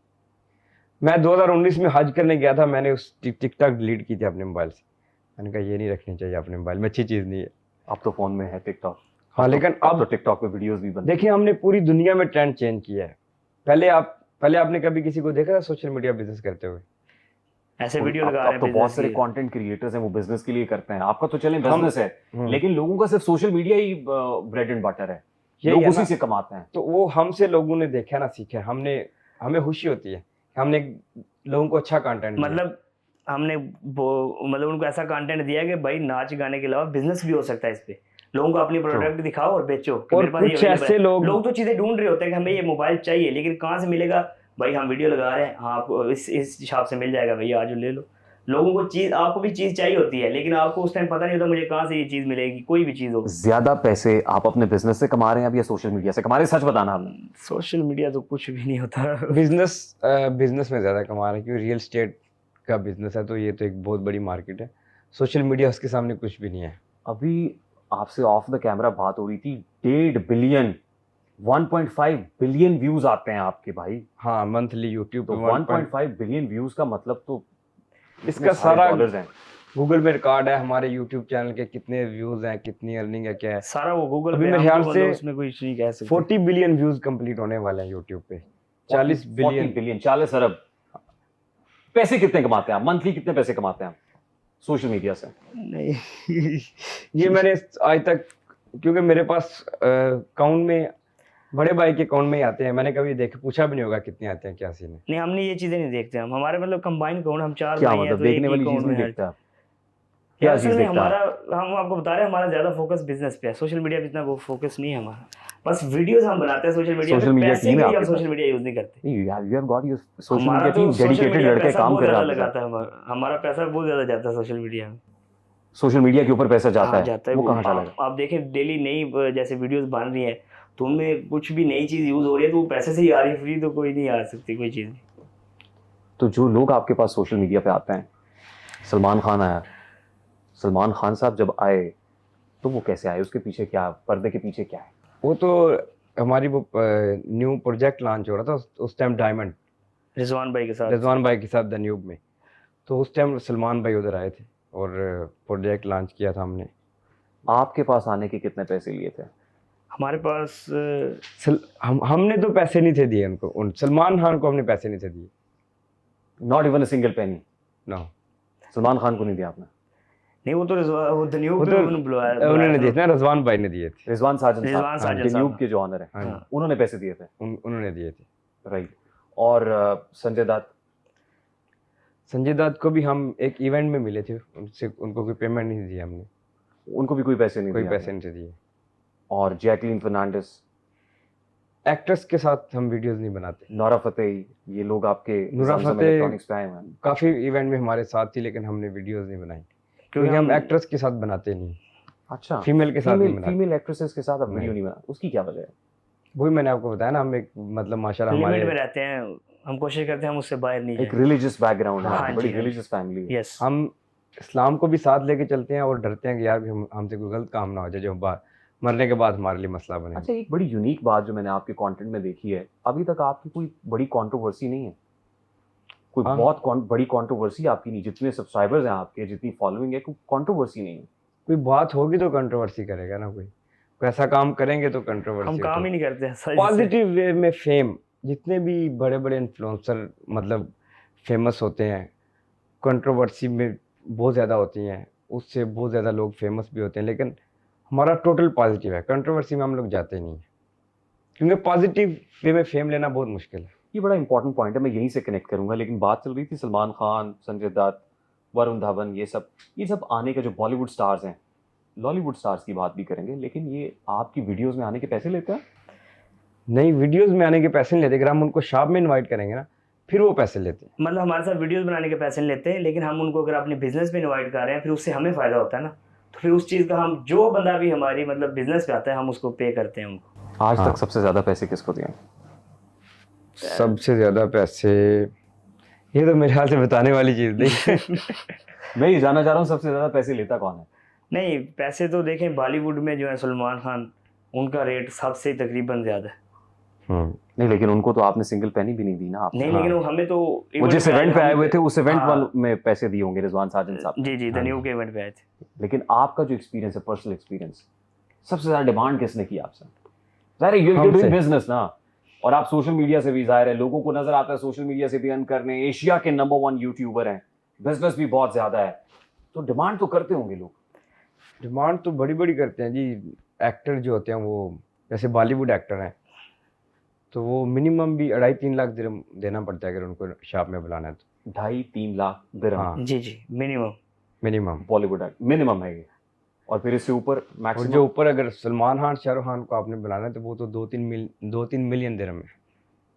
मैं 2019 में हज करने गया था, मैंने उस टिकटॉक डिलीट की थी अपने मोबाइल से। मैंने कहा ये नहीं रखनी चाहिए अपने मोबाइल में, अच्छी चीज़ नहीं है। अब तो फोन में है टिकटॉक। हाँ, लेकिन अब तो अब टिकटॉक पे वीडियोस भी बनते देखिए हमने पूरी दुनिया में ट्रेंड चेंज किया है। पहले आपने कभी किसी को देखा था सोशल मीडिया बिजनेस करते हुए? ऐसे हैं। वीडियो अब लगा रहे तो हैं बहुत business सारे की। कंटेंट क्रिएटर्स हैं, वो बिजनेस के लिए करते हैं। आपका तो चले हम- बिजनेस है, लेकिन लोगों का सिर्फ social media he bread and butter है, यही लोग है उसी ना। से कमाते हैं। तो वो हमसे लोगों ने देखा ना, सीखा। हमें खुशी होती है, हमने लोगों को अच्छा कंटेंट दिया। मतलब हमने मतलब उनको ऐसा कंटेंट दिया कि भाई नाच गाने के अलावा बिजनेस भी हो सकता है इस पे। लोगों को अपनी प्रोडक्ट दिखाओ और बेचो कि और मेरे पास ये कुछ available ऐसे है। लोग तो चीजें ढूंढ रहे होते हैं कि हमें ये मोबाइल चाहिए, लेकिन कहाँ से मिलेगा भाई? हम वीडियो लगा रहे हैं, हाँ आपको इस हिसाब से मिल जाएगा भैया, आज ले लो। लोगों को चीज, आपको भी चीज चाहिए होती है, लेकिन आपको उस टाइम पता नहीं होता मुझे कहाँ से ये चीज मिलेगी, कोई भी चीज हो। ज्यादा पैसे आप अपने बिजनेस से कमा रहे हैं अब या सोशल मीडिया से कमा रहे हैं? सच बताना आपने। सोशल मीडिया तो कुछ भी नहीं होता। बिजनेस में ज़्यादा कमा रहे हैं, क्योंकि रियल स्टेट का बिजनेस है, तो ये तो एक बहुत बड़ी मार्केट है। सोशल मीडिया उसके सामने कुछ भी नहीं है। अभी आपसे ऑफ द कैमरा बात हो रही थी, 1.5 बिलियन 1.5 बिलियन व्यूज आते हैं आपके भाई। हाँ, मंथली यूट्यूब तो पे 1.5 बिलियन व्यूज का मतलब तो इसका सारा डॉलर्स हैं। गूगल में रिकॉर्ड है, हमारे यूट्यूब चैनल के कितने व्यूज हैं, कितनी अर्निंग है, क्या है। सारा वो गूगल अभी पे, मेरे हम ख्याल तो से मतलब उसमें कुछ नहीं कह सकते। 40 बिलियन व्यूज कंप्लीट होने वाले हैं यूट्यूब पे। 40 बिलियन 40 अरब। पैसे कितने कमाते हैं आप? मंथली कितने पैसे कमाते हैं आप सोशल मीडिया से? नहीं ये मैंने आज तक, क्योंकि मेरे पास अकाउंट में बड़े भाई के अकाउंट में ही आते हैं, मैंने कभी देख पूछा भी नहीं होगा कितने आते हैं, क्या सीन है। नहीं, हमने ये चीजें नहीं देखते। हम हमारे मतलब कंबाइन अकाउंट, हम 4 क्या भाई हैं मतलब तो एक देखने ही वाली चीज अकाउंट नहीं में देखते आप? क्या क्या असल चीज में देखता है? हमारा, हम आपको बता रहे हैं, हमारा ज्यादा फोकस बिजनेस पे है। सोशल मीडिया पे इतना वो फोकस नहीं है हमारा। बस वीडियोस हम बनाते हैं सोशल मीडिया पे, Social media पैसे team के है लिए हम आपके सोशल मीडिया यूज नहीं करते। नहीं, you have got your social हमारा media तो team, सोशल dedicated मीडिया लड़के पैसा काम बहुत कर रहे ज्यादा हैं आपके साथ। लगाता है। हमारा पैसा बहुत ज्यादा जाता है सोशल मीडिया में। सोशल मीडिया के ऊपर पैसा जाता हाँ, है, जाता है। वो कहाँ चलेगा? आप देखें डेली नई जैसे वीडियोस बन रही है, तो उनमें कुछ भी नई चीज यूज हो रही है तो वो पैसे से ही आ रही है, फ्री तो कोई नहीं आ सकती कोई चीज। तो जो लोग आपके पास सोशल मीडिया पे आते हैं, सलमान खान आया, सलमान खान साहब जब आए तो वो कैसे आए? उसके पीछे क्या, पर्दे के पीछे क्या है? वो तो हमारी वो न्यू प्रोजेक्ट लॉन्च हो रहा था उस टाइम, डायमंड रिजवान भाई के साथ। रिजवान भाई के साथ द में। तो उस टाइम सलमान भाई उधर आए थे और प्रोजेक्ट लॉन्च किया था हमने। आपके पास आने के कितने पैसे लिए थे? हमारे पास हमने तो पैसे नहीं थे दिए उनको, उन सलमान खान को हमने पैसे नहीं थे दिए। Not even a single penny? No, Salman Khan को नहीं दिया आपने? नहीं, वो तो वो द न्यू वो पे तो उन्होंने बुलाया उन्होंने था। दिए थे ना, रिजवान भाई ने दिए थे। रिजवान साजन रिजवान साहब, साजन न्यूब साहब। के जो ऑनर है, हाँ, उन्होंने पैसे दिए थे। उन्होंने दिए थे। राइट। और संजय दत्त? संजय दत्त को भी हम एक इवेंट में मिले थे, उनसे उनको कोई पेमेंट नहीं दी हमने, उनको भी कोई पैसे नहीं कोई दिए पैसे आपने? नहीं थे दिए। और जैकलीन फर्नांडिस? एक्ट्रेस के साथ हम वीडियोस नहीं बनाते। नोरा फतेही, ये लोग आपके नूरा ज़मज़म फतेही इलेक्ट्रॉनिक्स पे आए हुए हैं। काफी इवेंट में हमारे साथ थी, लेकिन हमने वीडियोस नहीं बनाई क्योंकि क्योंकि हम एक्ट्रेस के साथ बनाते नहीं। अच्छा, फीमेल के साथ नहीं बनाते। फीमेल एक्ट्रेसेस के साथ आप वीडियो नहीं। नहीं बना, उसकी क्या वजह है? वही मैंने आपको बताया ना, हम एक मतलब माशाल्लाह लिमिट में हमारे रहते हैं, हम कोशिश करते हैं हम उससे बाहर नहीं एक जाए। रिलीजियस बैकग्राउंड है, हाँ बड़ी जी, हाँ रिलीजियस फैमिली है। यस। हम इस्लाम को भी साथ लेके चलते हैं और डरते हैं कि यार भी हमसे कोई गलत काम ना हो जाए जो मरने के बाद हमारे लिए मसला बने। अच्छा, एक बड़ी यूनिक बात जो मैंने आपके कंटेंट में देखी है, अभी तक आपकी कोई बड़ी कंट्रोवर्सी नहीं है। कोई हाँ। बहुत बड़ी कंट्रोवर्सी आपकी नहीं, जितने सब्सक्राइबर्स हैं आपके, जितनी फॉलोइंग है, कोई कंट्रोवर्सी नहीं है। कोई बात होगी तो कंट्रोवर्सी करेगा ना, कोई ऐसा काम करेंगे तो हम कंट्रोवर्सी। काम ही नहीं करते हैं सही से। पॉजिटिव वे में फेम, जितने भी बड़े बड़े इन्फ्लुएंसर मतलब फेमस होते हैं, कंट्रोवर्सी में बहुत ज़्यादा होती हैं, उससे बहुत ज़्यादा लोग फेमस भी होते हैं, लेकिन हमारा टोटल पॉजिटिव है। कंट्रोवर्सी में हम लोग जाते नहीं हैं, क्योंकि पॉजिटिव वे में फेम लेना बहुत मुश्किल है। ये बड़ा इंपॉर्टेंट पॉइंट है, मैं यहीं से कनेक्ट करूंगा। लेकिन बात चल रही थी सलमान खान, संजय दत्त, वरुण धवन, ये सब आने के जो बॉलीवुड स्टार्स हैं, लॉलीवुड स्टार्स की बात भी करेंगे, लेकिन ये आपकी वीडियोस में आने के पैसे लेते हैं? नहीं, वीडियोस में आने के पैसे नहीं लेते। अगर हम उनको शॉप में इनवाइट करेंगे ना, फिर वो पैसे लेते हैं। मतलब हमारे साथ वीडियोस बनाने के पैसे नहीं लेते, लेकिन हम उनको अगर अपने बिजनेस में इनवाइट कर रहे हैं, फिर उससे हमें फायदा होता है ना, तो फिर उस चीज़ का हम, जो बंदा भी हमारी मतलब बिजनेस पे आता है, हम उसको पे करते हैं उनको। आज हाँ। तक सबसे ज्यादा पैसे किसको दिए? सबसे ज़्यादा पैसे, ये तो मेरे ख्याल से बताने वाली चीज़ नहीं। मैं ये जानना चाह रहा हूँ सबसे ज्यादा पैसे लेता कौन है? नहीं, पैसे तो देखें बॉलीवुड में जो है सलमान खान, उनका रेट सबसे तकरीबन ज़्यादा है। नहीं, लेकिन उनको तो आपने सिंगल पेनी भी नहीं दी ना आपने। नहीं, लेकिन वो हमें तो वो जिस इवेंट पे आए हुए थे, उस इवेंट हाँ। में पैसे दिए होंगे रिजवान साजन साहब। जी द न्यू के इवेंट पे आए थे। लेकिन आपका जो एक्सपीरियंस है, पर्सनल एक्सपीरियंस, सबसे ज्यादा डिमांड किसने की आपसे? ज़ाहिर है, you're doing बिजनेस ना, और आप सोशल मीडिया से भी, जाहिर है लोगों को नजर आता है सोशल मीडिया से भी अर्न करने, एशिया के नंबर 1 यूट्यूबर हैं, बिजनेस भी बहुत ज्यादा है, तो डिमांड तो करते होंगे लोग। डिमांड तो बड़ी बड़ी करते हैं जी। एक्टर जो होते हैं वो, जैसे बॉलीवुड एक्टर हैं, तो वो मिनिमम भी 2.5-3 लाख दिरहम देना पड़ता है अगर उनको शॉप में बुलाना है तो। 2.5-3 लाख दिरहम? हाँ, जी मिनिमम। मिनिमम। बॉलीवुड मिनिमम है ये, और फिर इससे ऊपर और मैक्सिमम? जो ऊपर अगर सलमान खान, शाहरुख खान को आपने बुलाना है तो वो तो 2-3 मिलियन दिरहम है।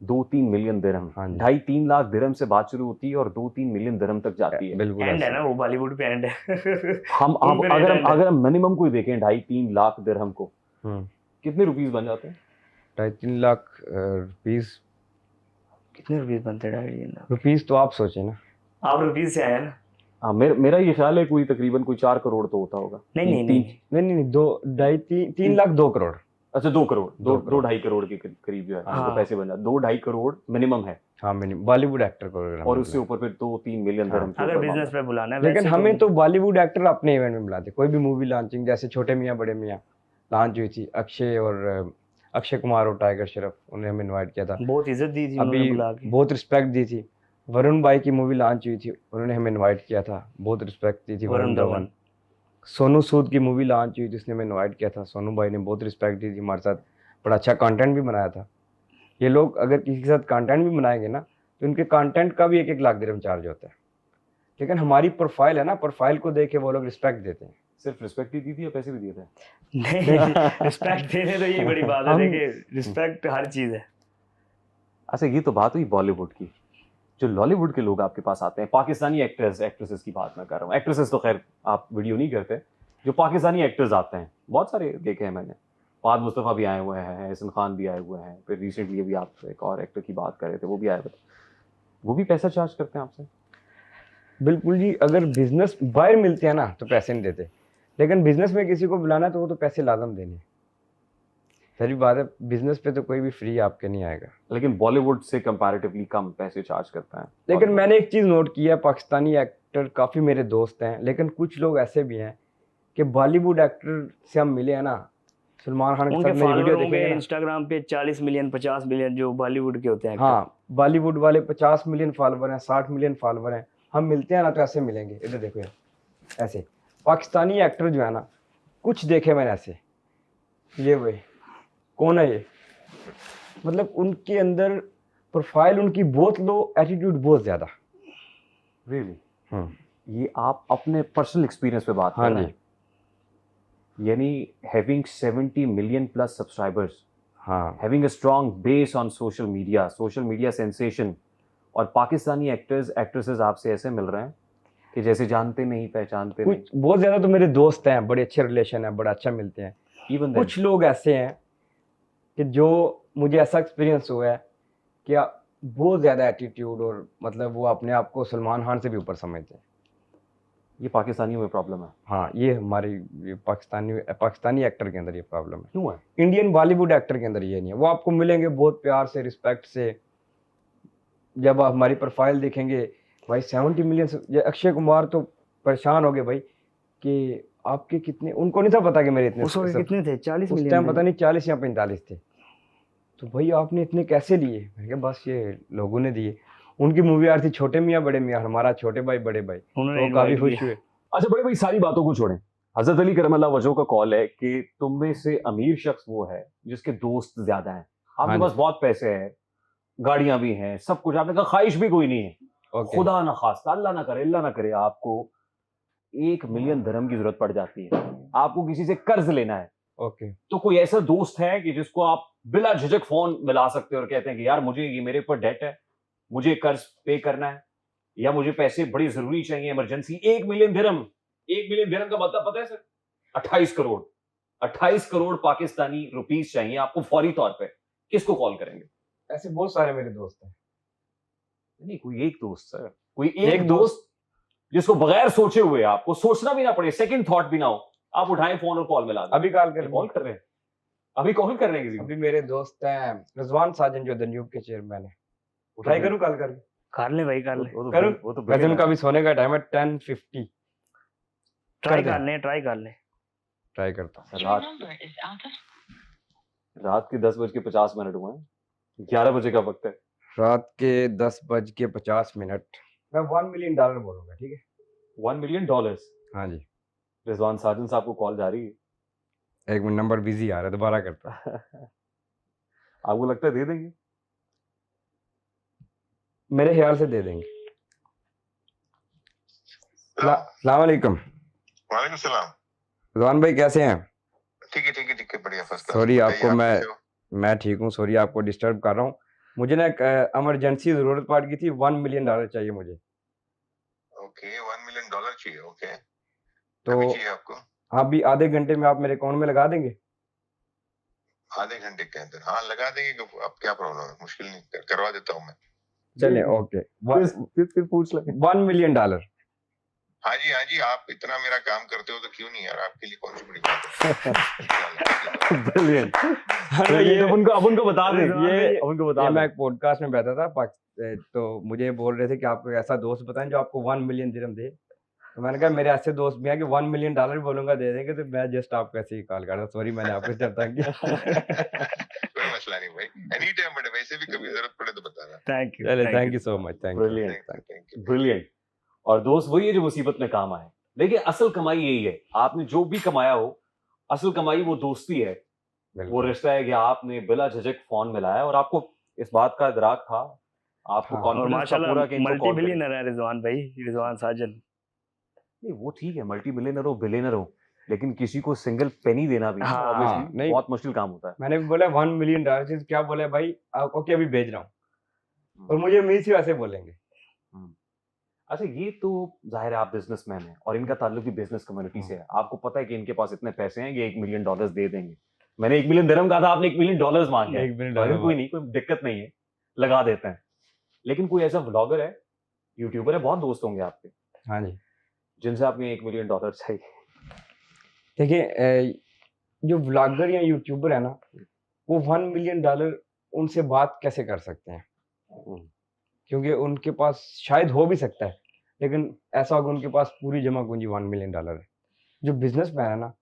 2-3 मिलियन दिरहम? हाँ जी। 2.5-3 लाख दिरहम से बात शुरू होती है और 2-3 मिलियन दिरहम तक जाती है। बिल्कुल एंड है ऐसा। ना, वो बॉलीवुड पे एंड है। हम उन पे अगर rate end है। अगर हम मिनिमम को ही देखें 2.5-3 लाख दिरहम को, हम्म, कितने रुपीस बन जाते हैं? 2.5-3 लाख रुपीस। कितने रुपीस बनते हैं? रुपीस तो आप सोचे ना। आप रुपीस से आया ना? हाँ, मेरा ये ख्याल है कोई तकरीबन कोई 4 करोड़ तो होता होगा। नहीं नहीं तीन- नहीं, नहीं नहीं नहीं, 2-2.5-3 लाख 2 करोड़। अच्छा 2 करोड़, दो दो 2-2.5 करोड़ के करीब जो है हाँ। तो पैसे बन जाते, 2-2.5 करोड़ मिनिमम है, हाँ मिनिमम बॉलीवुड एक्टर को अगर हम और उससे बुलाएं। ऊपर फिर 2-3 मिलियन हाँ, धर्म के अगर ऊपर बिजनेस मामला। पे बुलाना है लेकिन वैसे हमें तो बॉलीवुड एक्टर अपने इवेंट में बुलाते, कोई भी मूवी लॉन्चिंग जैसे छोटे मियाँ बड़े मियाँ लॉन्च हुई थी, अक्षय और अक्षय कुमार और टाइगर श्रॉफ, उन्हें हमें इनवाइट किया था। बहुत इज्जत दी थी उन्होंने अभी बुला के। बहुत रिस्पेक्ट दी थी। वरुण भाई की मूवी लॉन्च हुई थी, उन्होंने हमें इनवाइट किया था, बहुत रिस्पेक्ट दी थी वरुण वरुण धवन। धवन। सोनू सूद की मूवी लॉन्च हुई थी, उसने हमें इनवाइट किया था, सोनू भाई ने बहुत रिस्पेक्ट दी थी हमारे साथ, बड़ा अच्छा कंटेंट भी बनाया था। ये लोग अगर किसी के साथ कंटेंट भी बनाएंगे ना तो उनके कंटेंट का भी 1-1 लाख दिरहम चार्ज होता है, लेकिन हमारी प्रोफाइल है ना, प्रोफाइल को देख के वो लोग रिस्पेक्ट देते हैं। सिर्फ रिस्पेक्ट ही दी थी या पैसे भी दिए थे? नहीं, रिस्पेक्ट देने तो यही बड़ी बात है, हम- देखिए रिस्पेक्ट हर चीज है। अच्छा ये तो बात हुई बॉलीवुड की, जो लॉलीवुड के लोग आपके पास आते हैं, पाकिस्तानी एक्टर्स एक्ट्रेसेस की बात मैं कर रहा हूँ, एक्ट्रेसेस तो खैर आप वीडियो नहीं करते, जो पाकिस्तानी एक्टर्स आते हैं बहुत सारे देखे हैं मैंने, फहद मुस्तफ़ा भी आए हुए हैं, एहसन खान भी आए हुए हैं, फिर रिसेंटली अभी आप एक और एक्टर की बात कर रहे थे वो भी आए हुए थे, वो भी पैसा चार्ज करते हैं आपसे? बिल्कुल जी, अगर बिजनेस बाहर मिलते हैं ना तो पैसे नहीं देते, लेकिन बिजनेस में किसी को बुलाना है तो वो तो पैसे लाजम देने हैं। सारी बात है, बिजनेस पे तो कोई भी फ्री आपके नहीं आएगा। लेकिन बॉलीवुड से कंपैरेटिवली कम पैसे चार्ज करते हैं। लेकिन मैंने एक चीज़ नोट किया, पाकिस्तानी एक्टर काफ़ी मेरे दोस्त हैं, लेकिन कुछ लोग ऐसे भी हैं कि बॉलीवुड एक्टर से हम मिले हैं ना, सलमान खान के उनके साथ मेरी फॉलोअर वीडियो होंगे देखेंगे ना, इंस्टाग्राम पे 40 मिलियन 50 मिलियन जो बॉलीवुड के होते हैं actor। हाँ बॉलीवुड वाले 50 मिलियन फॉलोवर हैं, 60 मिलियन फॉलोवर हैं, हम मिलते हैं ना तो ऐसे मिलेंगे, इधर देखो यार, ऐसे पाकिस्तानी एक्टर जो है ना, कुछ देखे मैंने ऐसे, ये वही कौन है ये, मतलब उनके अंदर प्रोफाइल उनकी बहुत लो, एटीट्यूड बहुत ज़्यादा। रियली? ये आप अपने पर्सनल एक्सपीरियंस पे बात हाँ कर रहे जी। हैं, यानी हैविंग 70 मिलियन प्लस सब्सक्राइबर्स, हाँ having a strong base on social media sensation, और पाकिस्तानी एक्टर्स एक्ट्रेसेस आपसे ऐसे मिल रहे हैं कि जैसे जानते नहीं पहचानते नहीं। कुछ बहुत ज़्यादा तो मेरे दोस्त हैं, बड़े अच्छे रिलेशन है, बड़ा अच्छा मिलते हैं। इवन कुछ लोग ऐसे हैं कि जो मुझे ऐसा एक्सपीरियंस हुआ है कि बहुत ज़्यादा एटीट्यूड, और मतलब वो अपने आप को सलमान खान से भी ऊपर समझते हैं। ये पाकिस्तानियों में प्रॉब्लम है? हाँ, ये हमारी ये पाकिस्तानी एक्टर के अंदर ये प्रॉब्लम है। क्यों है? इंडियन बॉलीवुड एक्टर के अंदर ये नहीं है, वो आपको मिलेंगे बहुत प्यार से, रिस्पेक्ट से, जब आप हमारी प्रोफाइल देखेंगे भाई 70 मिलियन, अक्षय कुमार तो परेशान हो गए भाई कि आपके कितने, उनको नहीं था पता कि मेरे इतने उस वक्त कितने थे? 40 उस मिलियन टाइम थे। पता नहीं 40 या 45 थे। तो भाई आपने इतने कैसे लिए? मैंने कहा बस ये लोगों ने दिए। उनकी मूवी आ रही थी छोटे मियाँ बड़े मियाँ, हमारा छोटे भाई बड़े भाई, उन्होंने तो काफी invite खुश किया। हुए। अच्छा बड़े भाई, सारी बातों को छोड़ें, हजरत अली करमल्ला वजह का कॉल है कि तुम में से अमीर शख्स वो है जिसके दोस्त ज्यादा हैं, आपके हाँ पास जी। बहुत पैसे हैं, गाड़ियां भी हैं, सब कुछ, आपने कहा ख्वाहिश भी कोई नहीं है, ओके, खुदा ना खास्ता, अल्लाह ना करे आपको 1 मिलियन धर्म की जरूरत पड़ जाती है, आपको किसी से कर्ज लेना है, ओके। तो कोई ऐसा दोस्त है कि जिसको आप बिला झिझक फोन मिला सकते हो और कहते हैं कि यार मुझे ये मेरे ऊपर डेट है, मुझे कर्ज पे करना है, या मुझे पैसे बड़ी जरूरी चाहिए, इमरजेंसी, 1 मिलियन दिरहम। 1 मिलियन दिरहम का मतलब पता है सर? 28 करोड़, 28 करोड़ पाकिस्तानी रुपीस चाहिए आपको फौरी तौर पे, किसको कॉल करेंगे? ऐसे बहुत सारे मेरे दोस्त हैं। नहीं, कोई एक दोस्त सर, कोई एक दोस्त जिसको बगैर सोचे हुए, आपको सोचना भी ना पड़े, सेकंड थॉट भी ना हो, आप उठाएं फोन और कॉल मिला दें। अभी कॉल कर कॉल कर रहे हैं, अभी कॉल कर रहे हैं किसी को? अभी मेरे दोस्त हैं रिजवान साजन जो न्यूब के चेयरमैन है, उठाई करूं कॉल करके? कर ले भाई, कर ले, करूं? वो तो वजन का भी सोने का टाइम है, 10:50। ट्राई दे। कर ले, ट्राई कर ले। ट्राई करता हूं। रात के 10:50 हुए हैं, 11 बजे का वक्त है। रात के 10:50। मैं $1 मिलियन बोलूंगा, ठीक है? $1 मिलियन? हाँ जी। रिजवान साजन साहब को कॉल जा रही है। एक मिनट, नंबर बिजी आ रहा है, दोबारा करता। आपको लगता है दे देंगे? मेरे ख्याल से दे देंगे। अस्सलाम वालेकुम। वालेकुम सलाम। रिजवान भाई कैसे हैं? ठीक है बढ़िया, फर्स्ट क्लास। सॉरी बताइए, आपको आप मैं कैसे हो? मैं ठीक हूँ, सॉरी आपको डिस्टर्ब कर रहा हूँ। मुझे ना एक इमरजेंसी ज़रूरत पड़ गई थी, $1 मिलियन चाहिए मुझे। ओके, $1 मिलियन चाहिए। ओके, तो अभी चाहिए आपको? अभी आधे घंटे में आप मेरे अकाउंट में लगा देंगे? आधे घंटे के अंदर? हाँ, लगा देंगे। अब क्या प्रॉब्लम है? मुश्किल नहीं, करवा देता हूँ मैं। चलिए ओके। फिर पूछ लेंगे। $1 मिलियन। हाँ जी, आप इतना मेरा काम करते हो तो क्यों नहीं यार, आपके लिए कौन सी बड़ी बात है। ब्रिलियंट। अरे ये अब उनको बता दें, ये अब उनको बता ये दें। मैं एक पॉडकास्ट में बैठा था तो मुझे बोल रहे थे कि आपको ऐसा दोस्त बताएं जो आपको 1 मिलियन दिरहम दे। तो मैंने कहा मेरे ऐसे दोस्त भी हैं कि 1 मिलियन डॉलर बोलूंगा दे देंगे, तो मैं जस्ट आपको ऐसे ही कॉल कर रहा हूँ। सॉरी मैंने आपको डिस्टर्ब किया। कोई मसला नहीं भाई, एनी टाइम, बट वैसे भी कभी जरूरत पड़े तो बताना। थैंक यू, चले thank you so much, thank you. Brilliant, thank you. Brilliant. और दोस्त वही है जो मुसीबत में काम आए। देखिए असल कमाई यही है, आपने जो भी कमाया हो, असल कमाई वो दोस्ती है, वो रिश्ता है कि आपने बिला झिझक फोन मिलाया और आपको इस बात का इदराक था, आपको हाँ, और कॉन्फिडेंस था माशाल्लाह पूरा कि इनको मल्टी कॉल करें। बिलियनर है रिजवान भाई, रिजवान साजन। नहीं वो ठीक है, मल्टी मिलियनर हो बिलियनर हो, लेकिन किसी को सिंगल पेनी देना भी हाँ, ऑब्वियसली नहीं। बहुत मुश्किल काम होता है। मैंने भी बोला 1 मिलियन डॉलर चीज क्या बोले भाई, आपको क्या अभी भेज रहा हूँ, और मुझे उम्मीद थी वैसे बोलेंगे। अच्छा ये तो जाहिर है आप बिजनेसमैन हैं और इनका ताल्लुक भी बिजनेस कम्युनिटी से है, आपको पता है कि इनके पास इतने पैसे हैं, ये $1 मिलियन दे देंगे। मैंने $1 मिलियन दिरहम कहा था, आपने $1 मिलियन मांगे हैं। $1 मिलियन तो कोई नहीं, कोई दिक्कत नहीं है, लगा देते हैं। लेकिन कोई ऐसा व्लॉगर है, यूट्यूबर है, बहुत दोस्त होंगे आपके, हाँ जी, जिनसे आपको $1 मिलियन चाहिए। देखिए जो व्लॉगर या यूट्यूबर है ना, वो 1 मिलियन डॉलर उनसे बात कैसे कर सकते हैं, क्योंकि उनके पास शायद हो भी सकता है, लेकिन ऐसा होगा उनके पास पूरी जमा पूंजी 1 मिलियन डॉलर है। जो बिजनेसमैन है ना,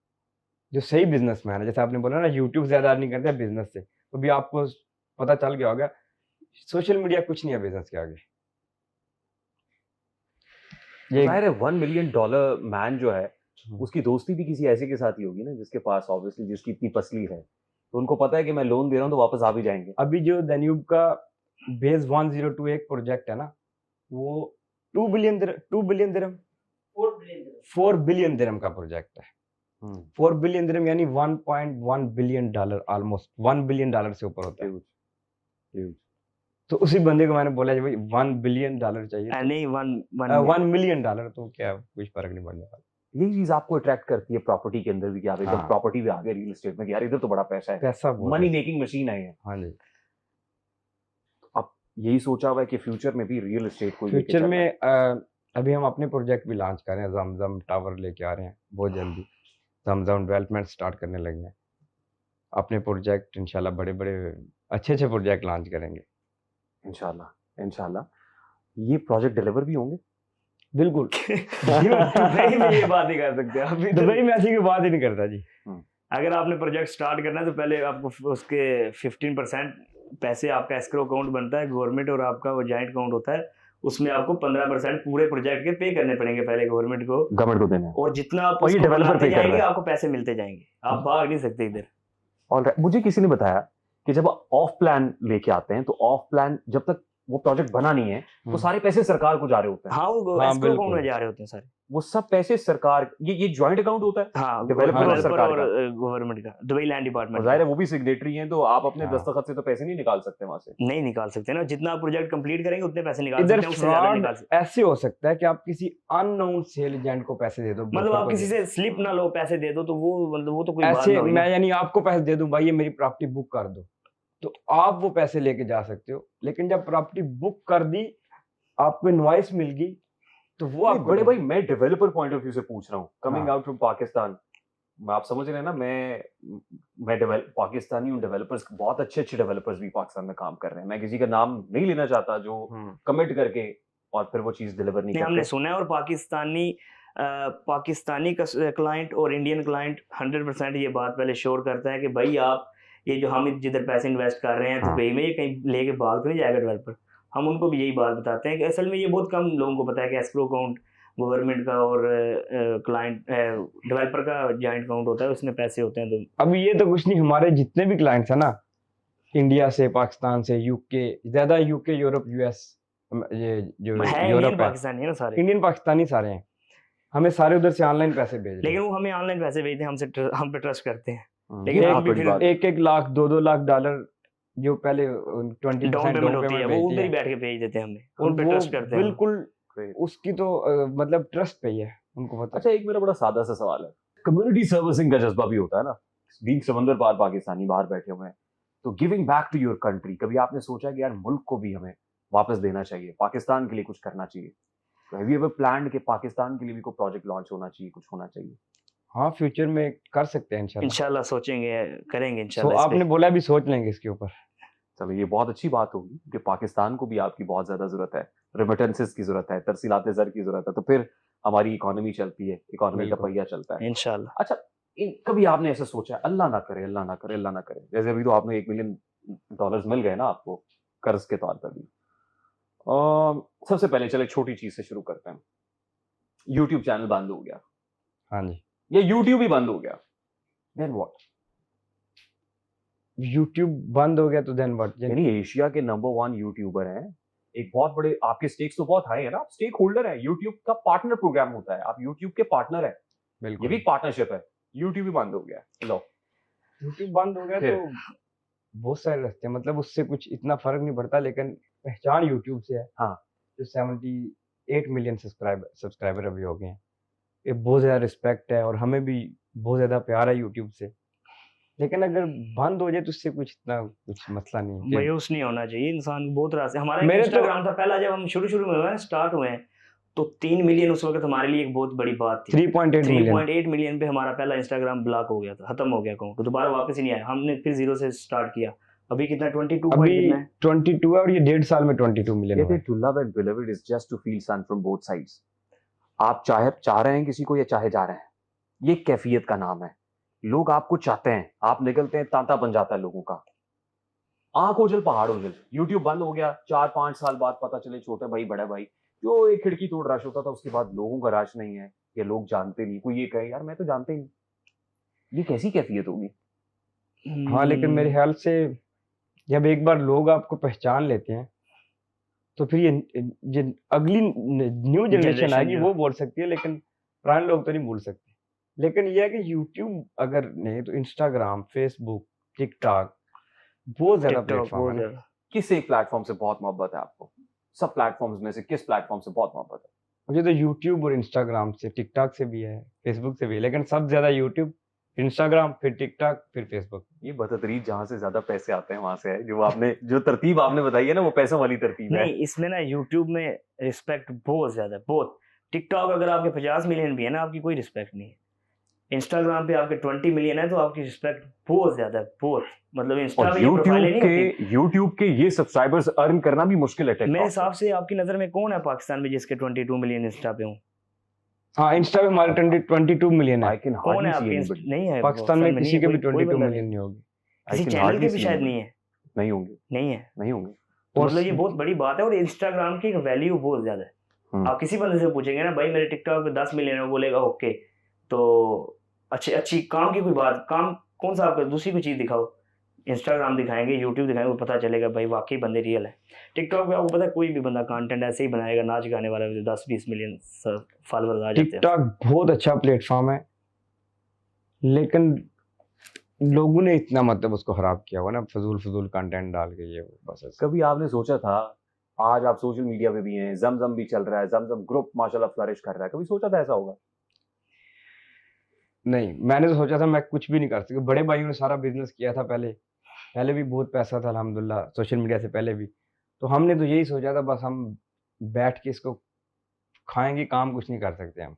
जो सही बिजनेसमैन है, जैसे आपने बोला ना यूट्यूब से ज्यादा अर्निंग करते हैं बिजनेस से, तो भी आपको पता चल गया होगा सोशल मीडिया कुछ नहीं है बिजनेस के आगे। ये जाहिर है $1 मिलियन मैन जो है, उसकी दोस्ती भी किसी ऐसे के साथ ही होगी ना, जिसके पास ऑब्वियसली जिसकी इतनी पसली है, तो उनको पता है कि मैं लोन दे रहा हूँ तो वापस आ भी जाएंगे। अभी जो दन्यूब का बेस 102 एक प्रोजेक्ट है ना, वो 2 बिलियन दिरहम 4 बिलियन दिरहम का प्रोजेक्ट है। 4 बिलियन दिरहम यानी 1.1 billion dollar, almost 1 billion dollar से ऊपर होता है। Huge. तो उसी बंदे को मैंने बोला भाई 1 बिलियन डॉलर चाहिए, नहीं 1 मिलियन डॉलर, तो क्या कुछ फर्क नहीं पड़ने वाला। यही चीज आपको अट्रैक्ट करती है प्रॉपर्टी के अंदर भी, कि आप एकदम हाँ। प्रॉपर्टी पे आ गए, रियल एस्टेट में, कि यार इधर तो बड़ा पैसा है, पैसा बहुत मनी है। मेकिंग मशीन है ये। हाँ जी, अब यही सोचा हुआ है कि फ्यूचर में भी रियल एस्टेट को लेके फ्यूचर चलना है। में अभी हम अपने प्रोजेक्ट भी लॉन्च कर रहे हैं, जमजम टावर लेके आ रहे हैं बहुत जल्दी, जमजम डेवलपमेंट स्टार्ट करने लगे हैं। अपने प्रोजेक्ट इंशाल्लाह बड़े बड़े अच्छे प्रोजेक्ट लॉन्च करेंगे इंशाल्लाह, इंशाल्लाह। ये प्रोजेक्ट डिलीवर भी होंगे? बिल्कुल। दुबई में ये बात नहीं कर सकते अभी तो। दुबई में ऐसी कोई बात ही नहीं करता जी। अगर आपने प्रोजेक्ट स्टार्ट करना है तो पहले आपको उसके 15% पैसे आपका एस्क्रो अकाउंट बनता है गवर्नमेंट, और आपका वो जॉइंट अकाउंट होता है, उसमें आपको 15% पूरे प्रोजेक्ट के पे करने पड़ेंगे पहले गवर्नमेंट को देने हैं। और जितना आप और ये उसको developer बनाते pay कर रहा जाएंगे है। आपको पैसे मिलते जाएंगे, आप भाग नहीं सकते इधर। और मुझे किसी ने बताया कि जब ऑफ प्लान लेके आते हैं तो ऑफ प्लान जब तक वो प्रोजेक्ट बना नहीं है तो सारे पैसे सरकार को जा रहे होते हैं। हाँ वो हाँ, एस्क्रो अकाउंट बिल्कुल। में जा रहे होते हैं सारे। वो सब पैसे सरकार, ये जॉइंट अकाउंट होता है हाँ Developer और डेवलपर सरकार और का। गवर्नमेंट का, दुबई लैंड और डिपार्टमेंट जाहिर है वो भी सिग्नेटरी हैं, तो आप अपने हाँ। दस्तखत से तो पैसे नहीं निकाल सकते वहां से। नहीं निकाल सकते ना, जितना आप प्रोजेक्ट कंप्लीट करेंगे उतने पैसे निकाल इधर सकते हैं, उससे ज्यादा नहीं निकाल फ्रॉड सकते। ऐसे हो सकता है कि आप किसी अननोन सेल एजेंट को पैसे दे दो, मतलब broker आप को किसी दे से स्लिप ना लो, पैसे दे दो, तो वो मतलब वो तो कोई दो। बात ऐसे ना हुई ना। मैं यानी आपको पैसे दे दूं भाई ये मेरी प्रॉपर्टी बुक कर दो, तो आप वो पैसे लेके जा सकते हो, लेकिन जब प्रॉपर्टी बुक कर दी आपको इनवॉइस मिल गई तो वो नहीं, आपको बड़े भाई मैं डेवलपर पॉइंट ऑफ व्यू से पूछ रहा हूँ, कमिंग हाँ। Out from Pakistan. आप समझ रहे हैं ना, मैं पाकिस्तानी हूँ, डेवलपर्स बहुत अच्छे डेवलपर्स भी पाकिस्तान में काम कर रहे हैं, मैं किसी का नाम नहीं लेना चाहता जो कमिट करके और फिर वो चीज डिलीवर नहीं नहीं हमने करते। सुना है, और पाकिस्तानी क्लाइंट और इंडियन क्लाइंट 100% ये बात पहले श्योर करता है कि भाई आप ये जो हम जिधर पैसे इन्वेस्ट कर रहे हैं हाँ। दुबई में, ये कहीं लेके भाग तो नहीं जाएगा डेवलपर। हम उनको भी यही बात बताते हैं कि असल में ये बहुत कम लोगों को पता है कि एस्क्रो अकाउंट गवर्नमेंट का और क्लाइंट डेवलपर का जॉइंट अकाउंट होता है, उसमें पैसे होते हैं। तो अभी ये तो कुछ नहीं, हमारे जितने भी क्लाइंट्स हैं ना, इंडिया से, पाकिस्तान से, यूके, ज्यादा यूके, यूरोप, यूएस, ये जो है इंडियन यूरोप है, पाकिस्तानी है ना सारे, इंडियन पाकिस्तानी सारे हैं, हमें सारे उधर से ऑनलाइन पैसे भेज रहे लेकिन हैं। वो हमें ऑनलाइन पैसे भेजते हैं, हम पे ट्रस्ट करते हैं। लेकिन हाँ, आप भी बड़ी फिर बात- 1-1 लाख 2-2 लाख डॉलर जो पहले 20% डाउन पेमेंट होती है, वो भेजती उधर ही है, बैठ के भेज देते हैं हमें, और उन पे वो ट्रस्ट करते हैं हम। बिल्कुल Great. उसकी तो मतलब ट्रस्ट पे ही है, उनको पता है। अच्छा एक मेरा बड़ा सादा सा सवाल है, कम्युनिटी सर्विसिंग का जज्बा भी होता है ना, बीइंग समंदर पार पाकिस्तानी बाहर बैठे हुए हैं, तो giving back to your country, कभी आपने सोचा कि यार मुल्क को भी हमें वापस देना चाहिए, पाकिस्तान के लिए कुछ करना चाहिए? हैव यू एवर प्लान्ड कि पाकिस्तान के लिए भी कोई प्रोजेक्ट लॉन्च होना चाहिए, कुछ होना चाहिए? हाँ, फ्यूचर में कर सकते हैं इंशाल्लाह। इंशाल्लाह सोचेंगे, करेंगे तो इंशाल्लाह इस पे। आपने बोला भी सोच लेंगे इसके ऊपर। चलो ये बहुत अच्छी बात होगी कि पाकिस्तान को भी आपकी बहुत ज्यादा जरूरत है, रेमिटेंसेस की जरूरत है, तरसीलात ज़र की जरूरत है, तो फिर हमारी इकोनॉमी चलती है, इकोनॉमी का बिल्कुल। पहिया चलता है। इंशाल्लाह। अच्छा, कभी आपने ऐसा सोचा है, अल्लाह ना करे, अल्लाह ना करे, अल्लाह ना करे, जैसे अभी तो आपने $1 मिलियन मिल गए ना आपको कर्ज के तौर पर भी। सबसे पहले चले छोटी चीज से शुरू करते हैं। यूट्यूब चैनल बंद हो गया, हाँ जी, या यूट्यूब ही बंद हो गया, देन व्हाट? यूट्यूब बंद हो गया तो देन व्हाट? यानी एशिया के नंबर 1 यूट्यूबर हैं, एक बहुत बड़े, आपके स्टेक्स तो बहुत हाई है ना, आप स्टेक होल्डर है, यूट्यूब का पार्टनर प्रोग्राम होता है, आप यूट्यूब के पार्टनर है, ये बिल्कुल। भी पार्टनरशिप है। यूट्यूब ही बंद हो गया, लो यूट्यूब बंद हो गया फिर? तो बहुत सारे रास्ते हैं, मतलब उससे कुछ इतना फर्क नहीं पड़ता, लेकिन पहचान यूट्यूब से है। हाँ। जो 78 मिलियन सब्सक्राइबर अभी हो गए हैं, ये बहुत ज़्यादा रिस्पेक्ट है और हमें भी बहुत ज़्यादा प्यार है यूट्यूब से। लेकिन अगर बंद हो जाए तो उससे कुछ इतना कुछ मसला नहीं है। मायूस नहीं होना चाहिए इंसान, बहुत रास्ते। हमारा मेरे तो- इंस्टाग्राम था पहला, जब हम शुरू में हुए हैं, स्टार्ट हुए हैं, तो 3 मिलियन उस वक्त हमारे लिए एक बहुत बड़ी बात थी। 3.8 मिलियन 3.8 मिलियन पे हमारा पहला इंस्टाग्राम ब्लॉक हो गया था, खत्म हो गया अकाउंट, तो दोबारा वापस ही नहीं आया। हमने फिर जीरो से स्टार्ट किया। अभी कितना 22 अभी पॉइंट कितना है? 22 है और ये 1.5 साल में 22 मिलियन हुआ है। To love and believe it is just to feel son from both sides. आप चाह रहे हैं किसी को या चाहे जा रहे हैं, ये कैफियत का नाम है। लोग आपको चाहते हैं, आप निकलते हैं, तांता बन जाता है लोगों का। आंख ओझल पहाड़ ओझल। यूट्यूब बंद हो गया, 4-5 साल बाद पता चले छोटे भाई बड़ा भाई जो एक खिड़की तोड़ रश होता था, उसके बाद लोगों का रश नहीं है, ये लोग जानते नहीं। कोई ये कहे यार मैं तो जानते ही नहीं, ये कैसी कैफियत होगी? हाँ, लेकिन मेरे ख्याल से जब एक बार लोग आपको पहचान लेते हैं तो फिर ये अगली न्यू जनरेशन Generation आएगी, जो- वो बोल सकती है, लेकिन पुराने लोग तो नहीं बोल सकते। लेकिन यह है कि यूट्यूब अगर नहीं तो इंस्टाग्राम, फेसबुक, टिकटॉक बहुत ज्यादा TikTok प्लेटफॉर्म बहुत है ना। ज्यादा। किस एक प्लेटफॉर्म से बहुत मोहब्बत है आपको? सब प्लेटफॉर्म्स में से किस प्लेटफॉर्म से बहुत मोहब्बत है? मुझे तो यूट्यूब और इंस्टाग्राम से, टिकटॉक से भी है, फेसबुक से भी है, लेकिन सबसे ज्यादा यूट्यूब, इंस्टाग्राम, फिर टिकटॉक, फिर फेसबुक। ये बतदरीज जहां से ज्यादा पैसे आते हैं वहां से है, जो तरतीब आपने बताई है ना, वो पैसों वाली तरतीब है। नहीं, इसमें ना यूट्यूब में रिस्पेक्ट बहुत ज्यादा है, बहुत। टिकटॉक अगर आपके 50 मिलियन भी है ना, आपकी कोई रिस्पेक्ट नहीं है। इंस्टाग्राम पे आपके 20 मिलियन है तो आपकी रिस्पेक्ट बहुत ज्यादा है, बहुत। मतलब इंस्टा और पे ये प्रोफाइलें नहीं होती। यूट्यूब के ये सब्सक्राइबर्स अर्न करना भी मुश्किल है मेरे टिकटॉक हिसाब से आपकी नजर में कौन है पाकिस्तान में जिसके 22 मिलियन इंस्टा पे हो? हाँ, इंस्टा पे हमारे 22 मिलियन है। आई कैन कौन है हार्डली सी आपके एनीबॉडी। नहीं है पाकिस्तान में किसी के भी 22 मिलियन मिलियन नहीं होगी। किसी चैनल के भी शायद नहीं है, नहीं होंगे, नहीं है। नहीं होंगे। तो और मतलब ये बहुत बड़ी बात है। और इंस्टाग्राम की वैल्यू बहुत ज्यादा है। आप किसी बंदे से पूछेंगे ना, भाई मेरे टिकटॉक पे 10 मिलियन है, वो बोलेगा ओके, तो अच्छी काम की कोई बात, काम कौन सा आपका, दूसरी कोई चीज दिखाओ। इंस्टाग्राम दिखाएंगे, यूट्यूब दिखाएंगे, वो पता चलेगा भाई वाकई बंदे रियल है। टिकटॉक पे आपको पता है कोई भी बंदा कंटेंट ऐसे ही बनाएगा, नाच गाने वाला, 10-20 मिलियन फॉलोअर्स आ जाते हैं। टिकटॉक बहुत अच्छा प्लेटफॉर्म है, लेकिन लोगों ने इतना मतलब उसको खराब किया हुआ ना, फजूल कंटेंट डाल के, ये बस ऐसे। कभी आपने सोचा था, आज आप सोशल मीडिया पे भी हैं, जमजम भी चल रहा है, जमजम ग्रुप माशाल्लाह फ्लरिश कर रहा है, कभी सोचा था ऐसा होगा? नहीं, मैंने तो सोचा था मैं कुछ भी नहीं कर सकता। बड़े भाइयों ने सारा बिजनेस किया था पहले भी बहुत पैसा था अल्हम्दुलिल्लाह, सोशल मीडिया से पहले भी। तो हमने तो यही सोचा था बस हम बैठ के इसको खाएंगे, काम कुछ नहीं कर सकते हम।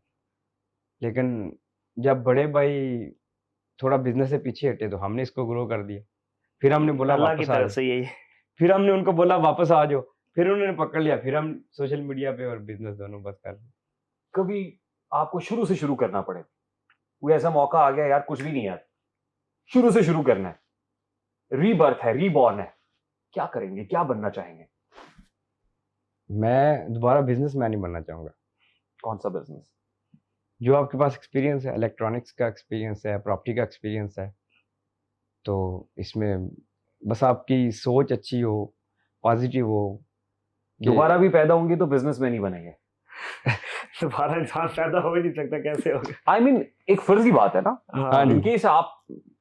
लेकिन जब बड़े भाई थोड़ा बिजनेस से पीछे हटे तो हमने इसको ग्रो कर दिया। फिर हमने बोला अल्लाह की वापस आ तरफ जाओ, से यही। फिर हमने उनको बोला वापस आ जाओ, फिर उन्होंने पकड़ लिया, फिर हम सोशल मीडिया पे और बिजनेस दोनों बस कर दिए। कभी आपको शुरू से शुरू करना पड़े, कोई ऐसा मौका आ गया यार कुछ भी नहीं यार, शुरू से शुरू करना है, रीबर्थ है, रीबॉर्न है, क्या करेंगे, क्या बनना चाहेंगे? मैं दोबारा बिजनेसमैन ही बनना चाहूँगा। कौन सा बिजनेस? जो आपके पास एक्सपीरियंस है, इलेक्ट्रॉनिक्स का एक्सपीरियंस है, प्रॉपर्टी का एक्सपीरियंस है, तो इसमें बस आपकी सोच अच्छी हो, पॉजिटिव हो। दोबारा भी पैदा होंगे तो बिजनेसमैन ही बनेंगे। दोबारा इंसान पैदा हो ही नहीं सकता, कैसे होगा? आई मीन एक फर्जी बात है ना, हाँ जी। इन केस आप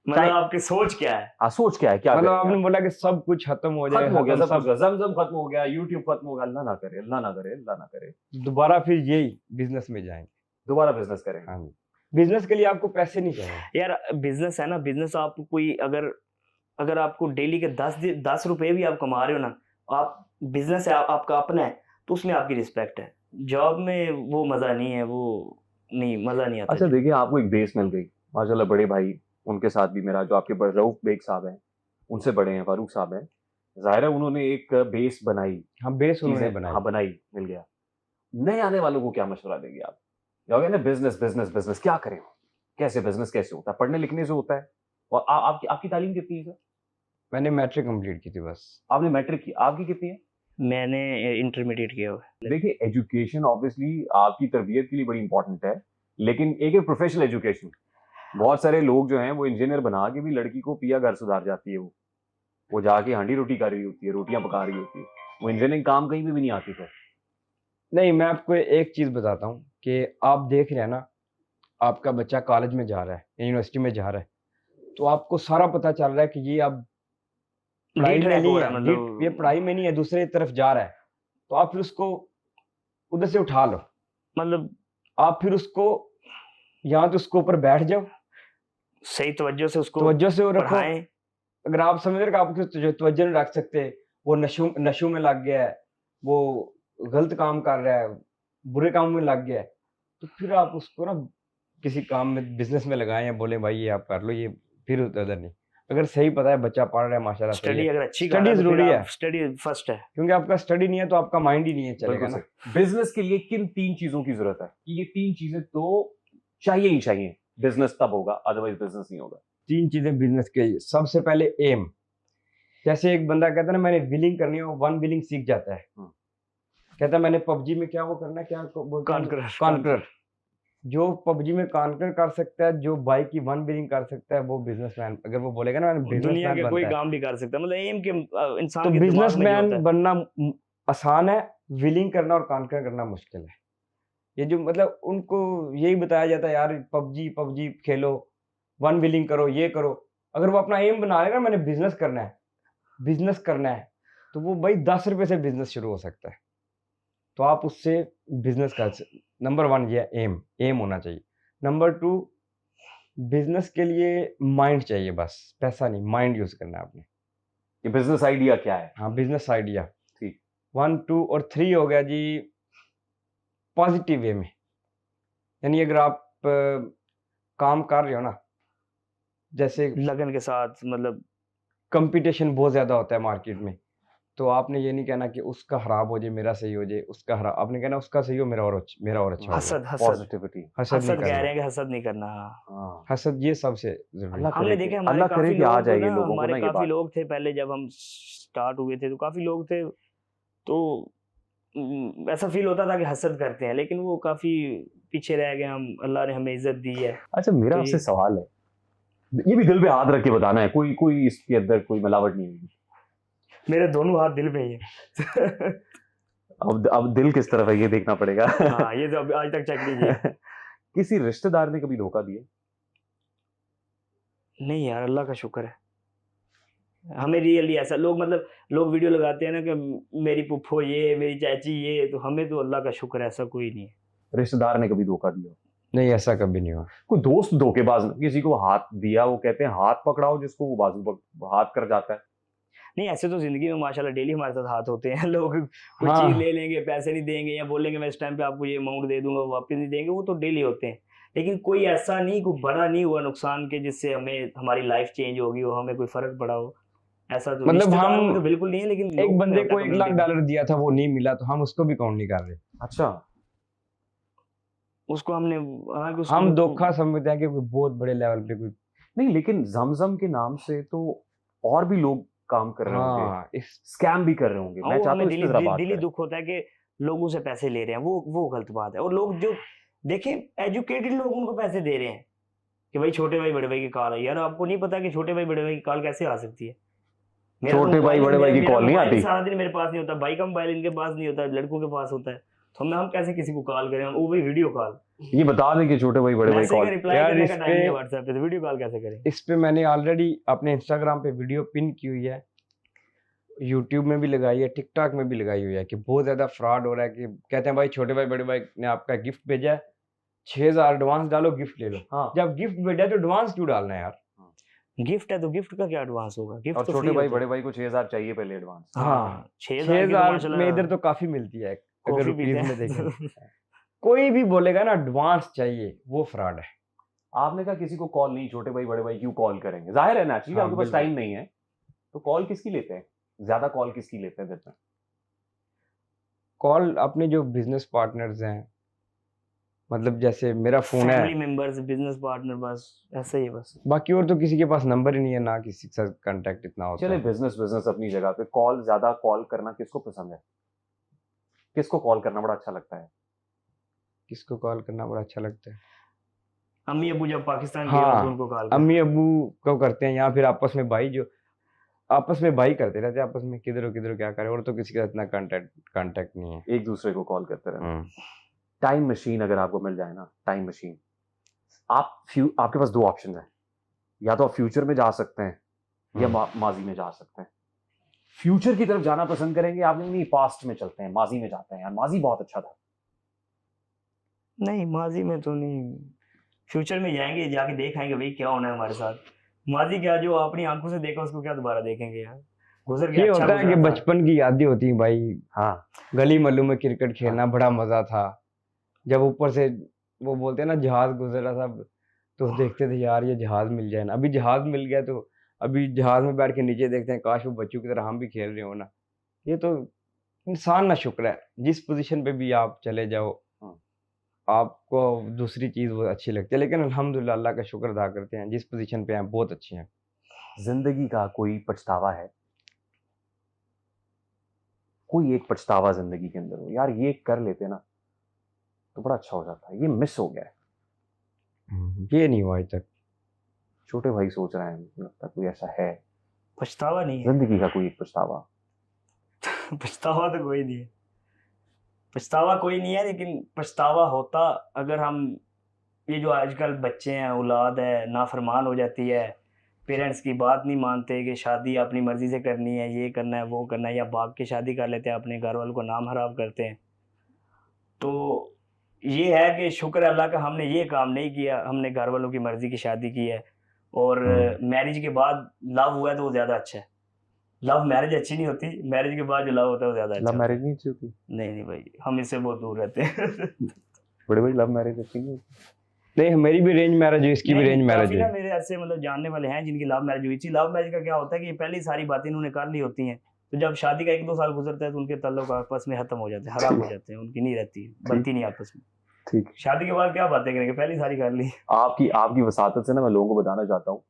मतलब आपकी सोच क्या है? सोच क्या है, क्या मतलब करेंगे आपने आप? बोला कि सब कुछ खत्म हो जाए, खत्म हो गया, खत्म सब कुछ, जमजम खत्म हो गया, यूट्यूब खत्म हो गया, अल्लाह ना करे, अल्लाह ना करे, अल्लाह ना करे, दोबारा फिर यही बिजनेस में जाएंगे। दोबारा बिजनेस करेंगे। हाँ जी, बिजनेस के लिए आपको पैसे नहीं चाहिए। यार बिजनेस है ना, बिजनेस आपको कोई अगर आपको डेली के 10 रुपए भी आप कमा रहे हो ना, आप बिजनेस है, आपका अपना है, तो उसमें आपकी रिस्पेक्ट है। जॉब में वो मजा नहीं है, वो नहीं, मजा नहीं आता। अच्छा देखिए, आपको एक बेस मिल गई माशाल्लाह, बड़े भाई, उनके साथ भी मेरा जो आपके रऊफ बेग साहब हैं, उनसे बड़े हैं, फारूक साहब हैं, जाहिर है उन्होंने एक बेस बनाई, हाँ बेस उन्होंने चीजें बनाई। हाँ बनाई, मिल गया। नए आने वालों को क्या मशवरा देंगे आप? जाओगे ना बिजनेस बिजनेस बिजनेस, क्या करें, कैसे बिजनेस कैसे होता है? पढ़ने लिखने से होता है? और आपकी आपकी तालीम कितनी है सर? मैंने मैट्रिक कंप्लीट की थी बस। आपने मैट्रिक की, आपकी कितनी है? मैंने इंटरमीडिएट किया हुआ है। देखिए एजुकेशन ऑब्वियसली आपकी तरबियत के लिए बड़ी इंपॉर्टेंट है, लेकिन एक एक प्रोफेशनल एजुकेशन, बहुत सारे लोग जो हैं वो इंजीनियर बना के भी लड़की को पिया घर सुधार जाती है, वो जाके हांडी रोटी कर रही होती है, रोटियां पका रही होती है, वो इंजीनियरिंग काम कहीं भी नहीं आती फिर। नहीं, मैं आपको एक चीज़ बताता हूँ कि आप देख रहे हैं ना, आपका बच्चा कॉलेज में जा रहा है, यूनिवर्सिटी में जा रहा है, तो आपको सारा पता चल रहा है कि ये अब पढ़ाई में नहीं है, ये पढ़ाई में नहीं है, दूसरे तरफ जा रहा है, तो आप फिर उसको उधर से उठा लो, मतलब आप फिर उसको यहाँ तो उसको ऊपर बैठ जाओ, सही तवज्जो से उसको तवज्जो से वो रखो। पढ़ाएं। अगर आप समझ रहे हो कि आप उसको तवज्जो नहीं रख सकते, वो नशों में लग गया है, वो गलत काम कर रहा है, बुरे काम में लग गया है, तो फिर आप उसको ना किसी काम में, बिजनेस में लगाएं, या बोले भाई ये आप कर लो, ये फिर उधर नहीं। अगर सही पता है बच्चा पढ़ रहा है माशाल्लाह सही स्टडी है, अगर अच्छी स्टडी जरूरी है, स्टडी फर्स्ट है। क्योंकि आपका स्टडी नहीं है तो आपका माइंड ही नहीं है चलेगा ना। बिजनेस के लिए किन 3 चीजों की जरूरत है कि ये 3 चीजें तो चाहिए ही चाहिए, बिजनेस तब होगा, अदरवाइज बिजनेस नहीं होगा? 3 चीजें बिजनेस के लिए, सबसे पहले एम। जैसे एक बंदा कहता है ना मैंने विलिंग करनी है, वो 1 विलिंग सीख जाता है, कहता है मैंने पबजी में क्या वो करना है, क्या कॉन्कर। जो पबजी में कॉन्कर कर सकता है, जो बाइक की 1 विलिंग कर सकता है, वो बिजनेसमैन, अगर वो बोलेगा ना मैंने दुनिया के बिजनेसमैन कोई बनना है, काम भी कर सकता है, मतलब एम के इंसान तो के दिमाग में जो होता बिजनेसमैन है। बनना आसान है, विलिंग करना और कॉन्कर करना मुश्किल है। ये जो मतलब उनको यही बताया जाता है यार पबजी पबजी खेलो, 1 विलिंग करो, ये करो। अगर वो अपना एम बना लेगा मैंने बिजनेस करना है, तो वो भाई 10 रुपए से बिजनेस शुरू हो सकता है। तो आप उससे बिजनेस कर, नंबर 1 ये एम होना चाहिए। नंबर 2, बिजनेस के लिए माइंड चाहिए, बस पैसा नहीं, माइंड यूज करना है आपने। ये बिजनेस आइडिया क्या है? हाँ बिजनेस आइडिया, ठीक। 1 2 और 3 हो गया जी पॉजिटिव वे में, यानी अगर आप काम कर रहे हो ना, जैसे लगन के साथ, मतलब कंपटीशन बहुत ज्यादा होता है मार्केट में, तो आपने ये नहीं कहना कि उसका खराब हो जाए मेरा सही हो जाए, उसका खराब, आपने कहना उसका सही हो मेरा और अच्छा हो जाए। हसद पॉजिटिविटी, हसद नहीं कह रहे करना, हैं कि हसद नहीं करना। हाँ, हसद ये सबसे जरूरी है। हमने देखे हमारे अल्लाह करे काफी कि आ लोग जाए ये ना, लोगों को हमारे ना ये काफी बात। लोग थे पहले जब हम स्टार्ट हुए थे, तो काफी लोग थे, तो ऐसा फील होता था कि हसद करते हैं, लेकिन वो काफी पीछे रह गए हम, अल्लाह ने हमें इज्जत दी है। अच्छा मेरा तो आपसे ये- सवाल है, ये भी दिल पे हाथ रख के बताना है, कोई कोई इसके अंदर कोई मिलावट नहीं होगी। मेरे दोनों हाथ दिल पे ही है। अब दिल किस तरफ है ये देखना पड़ेगा। हाँ ये तो अब आज तक चेक लीजिए। किसी रिश्तेदार ने कभी धोखा दिया? नहीं यार, अल्लाह का शुक्र है, हमें रियली ऐसा लोग, मतलब लोग वीडियो लगाते हैं ना कि मेरी पुप्पो ये, मेरी चाची ये, तो हमें तो अल्लाह का शुक्र है ऐसा कोई नहीं है। रिश्तेदार ने कभी धोखा दिया? नहीं ऐसा कभी नहीं हुआ। कोई दोस्त धोखेबाज ने किसी को हाथ दिया, वो कहते हैं हाथ पकड़ाओ जिसको वो हाथ कर जाता है। नहीं ऐसे तो जिंदगी में माशाल्लाह डेली हमारे साथ हाथ होते हैं। लोग कोई हाँ। चीज ले लेंगे, पैसे नहीं देंगे, या बोलेंगे मैं इस टाइम पे आपको ये अमाउंट दे दूंगा, वो वापस नहीं देंगे, वो तो डेली होते हैं। लेकिन कोई ऐसा नहीं, कोई बड़ा नहीं हुआ नुकसान के जिससे हमें हमारी लाइफ चेंज होगी हो, हमें कोई फर्क पड़ा हो, ऐसा तो मतलब रिश्तेदारों में हम तो बिल्कुल नहीं है। लेकिन एक लोगों में बंदे होता को है 1 लाख community में। डॉलर दिया था, वो नहीं मिला, तो हम उसको भी काउंट नहीं कर रहे। अच्छा, उसको हमने हालांकि उसको हम धोखा समझते हैं कि कोई बहुत बड़े लेवल पे कोई, नहीं लेकिन जमजम के नाम से तो और भी लोग काम कर रहे होंगे, हाँ इस स्कैम भी कर रहे होंगे। मैं वो चाहता हमें हूँ इस पे जरा बात दिली करें। दुख होता है कि लोगों से पैसे ले रहे हैं, वो गलत बात है। और लोग जो देखें एजुकेटेड लोग उनको पैसे दे रहे हैं कि भाई छोटे भाई बड़े भाई की कॉल है। यार आपको नहीं पता कि छोटे भाई बड़े भाई की कॉल कैसे आ सकती है? मेरा छोटे भाई मोबाइल- बड़े भाई की मेरा कॉल नहीं मोबाइल आती। सारा दिन मेरे पास नहीं होता, भाई का मोबाइल इनके पास नहीं होता, लड़कों के पास होता है, तो हम कैसे किसी को कॉल करें? वो भी वीडियो कॉल, ये बता दें कि छोटे भाई बड़े भाई मैसेज कॉल। का रिप्लाई यार करने इस का पे- टाइम नहीं है व्हाट्सएप पे, तो वीडियो कॉल कैसे करें? इस पे मैंने ऑलरेडी अपने इंस्टाग्राम पे वीडियो पिन की हुई है, यूट्यूब में भी लगाई है, टिकटॉक में भी लगाई हुई है कि बहुत ज्यादा फ्रॉड हो रहा है। कि कहते हैं भाई छोटे भाई बड़े भाई ने आपका गिफ्ट भेजा है, 6000 एडवांस डालो गिफ्ट ले लो। हाँ, जब गिफ्ट भेजा तो एडवांस क्यों डालना है यार? गिफ्ट है तो गिफ्ट का क्या एडवांस होगा? गिफ्ट और तो छोटे फ्री भाई होता बड़े है। भाई को 6000 चाहिए पहले एडवांस। हाँ 6000 की तो 6000 माशाल्लाह में इधर तो काफी मिलती है, अगर कॉफी रुपीज पीते में हैं देखें, कोई भी बोलेगा ना एडवांस चाहिए, वो फ्रॉड है। आपने कहा किसी को कॉल नहीं, छोटे भाई बड़े भाई क्यों कॉल करेंगे, जाहिर है नेचुरली हाँ, आपके पास बिल्कुल। टाइम नहीं है, तो कॉल किसकी लेते हैं, ज्यादा कॉल किसकी लेते हैं दिन में? कॉल अपने जो बिजनेस पार्टनर्स हैं, मतलब जैसे मेरा फोन फैमिली है, मेंबर्स, बिजनेस पार्टनर, बस ऐसे ही बस। बाकी और तो किसी के पास नंबर ही नहीं है, ना किसी के साथ कांटेक्ट इतना होता चले है। बिजनेस बिजनेस अपनी जगह पे, कॉल ज्यादा कॉल करना किसको पसंद है, किसको कॉल करना बड़ा अच्छा लगता है? किसको कॉल करना बड़ा अच्छा लगता है? अम्मी अबू जब पाकिस्तान गए हो तो उनको हाँ, कॉल कर। अम्मी अबू को करते हैं, या फिर आपस में भाई, जो आपस में भाई करते रहते हैं, आपस में किधर किधर क्या करे, और तो किसी का इतना कांटेक्ट नहीं है। एक दूसरे को कॉल करते रहना। हम्म। टाइम मशीन अगर आपको मिल जाए ना, टाइम मशीन, आपके पास दो ऑप्शन है, या तो आप फ्यूचर में जा सकते हैं या माजी में जा सकते हैं। फ्यूचर की तरफ जाना पसंद करेंगे आप, नहीं पास्ट में चलते हैं, माजी में जाते हैं, यार माजी बहुत अच्छा था। नहीं, माजी में तो नहीं, फ्यूचर में जाएंगे, जाके देख आएंगे भाई क्या होना है हमारे साथ। माजी क्या, जो अपनी आंखों से देखा उसको क्या दोबारा देखेंगे यार, गुजर ये गया, अच्छा होता है कि गुजरा था। बचपन की यादें होती हैं भाई। हाँ, गली मल्लू में क्रिकेट खेलना बड़ा मजा था। जब ऊपर से वो बोलते हैं ना जहाज गुजर रहा था, तो देखते थे यार ये जहाज मिल जाए ना। अभी जहाज मिल गया, तो अभी जहाज में बैठ के नीचे देखते हैं, काश वो बच्चों की तरह हम भी खेल रहे हो ना। ये तो इंसान ना शुक्र है, जिस पोजीशन पे भी आप चले जाओ, आपको दूसरी चीज वो अच्छी लगती है, लेकिन अल्हम्दुलिल्लाह अल्लाह का शुक्र अदा करते हैं, जिस पोजीशन पे हैं बहुत अच्छे हैं। जिंदगी का कोई पछतावा है, कोई एक पछतावा जिंदगी के अंदर हो, यार ये कर लेते ना तो बड़ा अच्छा हो जाता है, ये मिस हो गया है। ये नहीं हुआ आज तक। छोटे भाई सोच रहे हैं, मुझे लगता है कोई ऐसा है पछतावा नहीं है। जिंदगी का, कोई एक पछतावा। पछतावा तो कोई नहीं है, पछतावा कोई नहीं है, लेकिन पछतावा होता अगर हम, ये जो आजकल बच्चे हैं, औलाद है, नाफरमान हो जाती है, पेरेंट्स की बात नहीं मानते कि शादी अपनी मर्जी से करनी है, ये करना है वो करना है, या भाग के शादी कर लेते हैं, अपने घर वालों को नाम खराब करते हैं। तो ये है कि शुक्र अल्लाह का हमने ये काम नहीं किया, हमने घर वालों की मर्जी की शादी की है, और मैरिज के बाद लव हुआ है तो वो ज़्यादा अच्छा है। लव मैरिज अच्छी नहीं होती, मैरिज के बाद जो लव होता है वो ज़्यादा अच्छा लव होता है। मैरिज नहीं अच्छी होती? नहीं भाई, हम इससे बहुत दूर रहते हैं। बड़े भाई लव मैरिज अच्छी नहीं होती? नहीं, मेरी भी अरेंज मैरिज है, इसकी भी नहीं, अरेंज मैरिज काफी ना है। मेरे ऐसे मतलब जानने वाले हैं जिनकी लव मैरिज हुई थी। लव मैरिज का क्या होता है कि ये पहले ही सारी बातें इन्होंने कर ली होती हैं, तो जब शादी का 1-2 साल गुजरता है तो उनके ताल्लुक आपस में खत्म हो जाते हैं, खराब हो जाते हैं, उनकी नहीं रहती, बनती नहीं आपस में। ठीक। शादी के बाद क्या बातें करेंगे, पहले ही सारी कर ली। आपकी वसातत से ना मैं लोगों को बताना चाहता हूँ,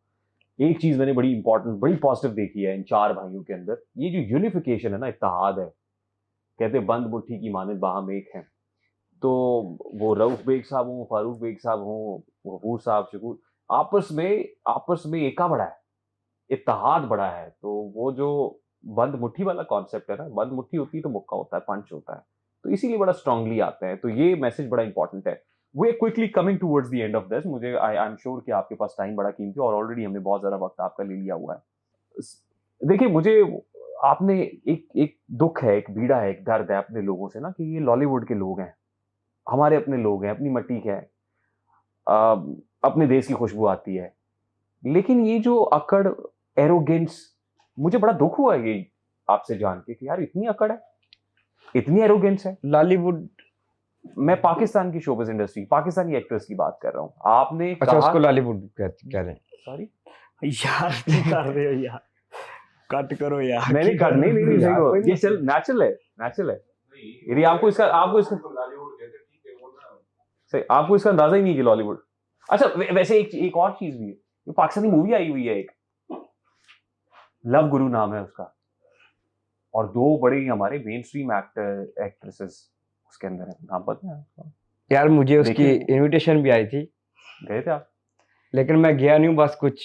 एक चीज मैंने बड़ी इंपॉर्टेंट, बड़ी पॉजिटिव देखी है इन चार भाइयों के अंदर, ये जो यूनिफिकेशन है ना, इत्तेहाद है, कहते हैं बंद मुट्ठी की मानद बाहम एक है। तो वो रऊफ बेग साहब हों, फारूक बेग साहब हों, गफूर साहब, शकूर, आपस में एका बड़ा है, इत्तेहाद बड़ा है। तो वो जो बंद मुट्ठी वाला कॉन्सेप्ट है ना, बंद मुट्ठी होती है तो मुक्का होता है, पंच होता है, तो इसीलिए बड़ा स्ट्रांगली आते हैं। तो ये मैसेज बड़ा इंपॉर्टेंट है। We quickly coming towards the end of this, मुझे आई एम श्योर कि आपके पास टाइम बड़ा कीमती और ऑलरेडी हमने बहुत ज्यादा वक्त आपका ले लिया हुआ है। देखिए, मुझे आपने एक दुख है, एक पीड़ा है, एक दर्द है अपने लोगों से ना, कि ये लॉलीवुड के लोग हैं, हमारे अपने लोग हैं, अपनी मट्टी के हैं, अपने देश की खुशबू आती है, लेकिन ये जो अकड़, एरोगेंस, मुझे बड़ा दुख हुआ ये आपसे जान के कि यार इतनी अकड़ है, इतनी एरोगेंस है। लॉलीवुड, मैं पाकिस्तान की शोबिज़ इंडस्ट्री, पाकिस्तानी एक्ट्रेस की बात कर रहा हूँ। आपने अच्छा कहा, उसको लॉलीवुड कह रहे हैं। सॉरी यार क्या कर रहे हो यार, कट करो यार। मैंने कहा नहीं नहीं नहीं, यार, कोई ये चल नेचुरल है, नेचुरल है। यदि आपको इसका सही, आपको इसका अंदाजा ही नहीं कि लॉलीवुड। अच्छा वैसे एक और चीज भी है, ये पाकिस्तानी मूवी आई हुई है एक, लव गुरु नाम है उसका, और दो बड़े ही हमारे मेन स्ट्रीम एक्ट्रेसेस उसके अंदर है, नाम पता है आपको? यार मुझे उसकी देखिए। इनविटेशन भी आई थी, गए थे आप? लेकिन मैं गया नहीं हूँ, बस कुछ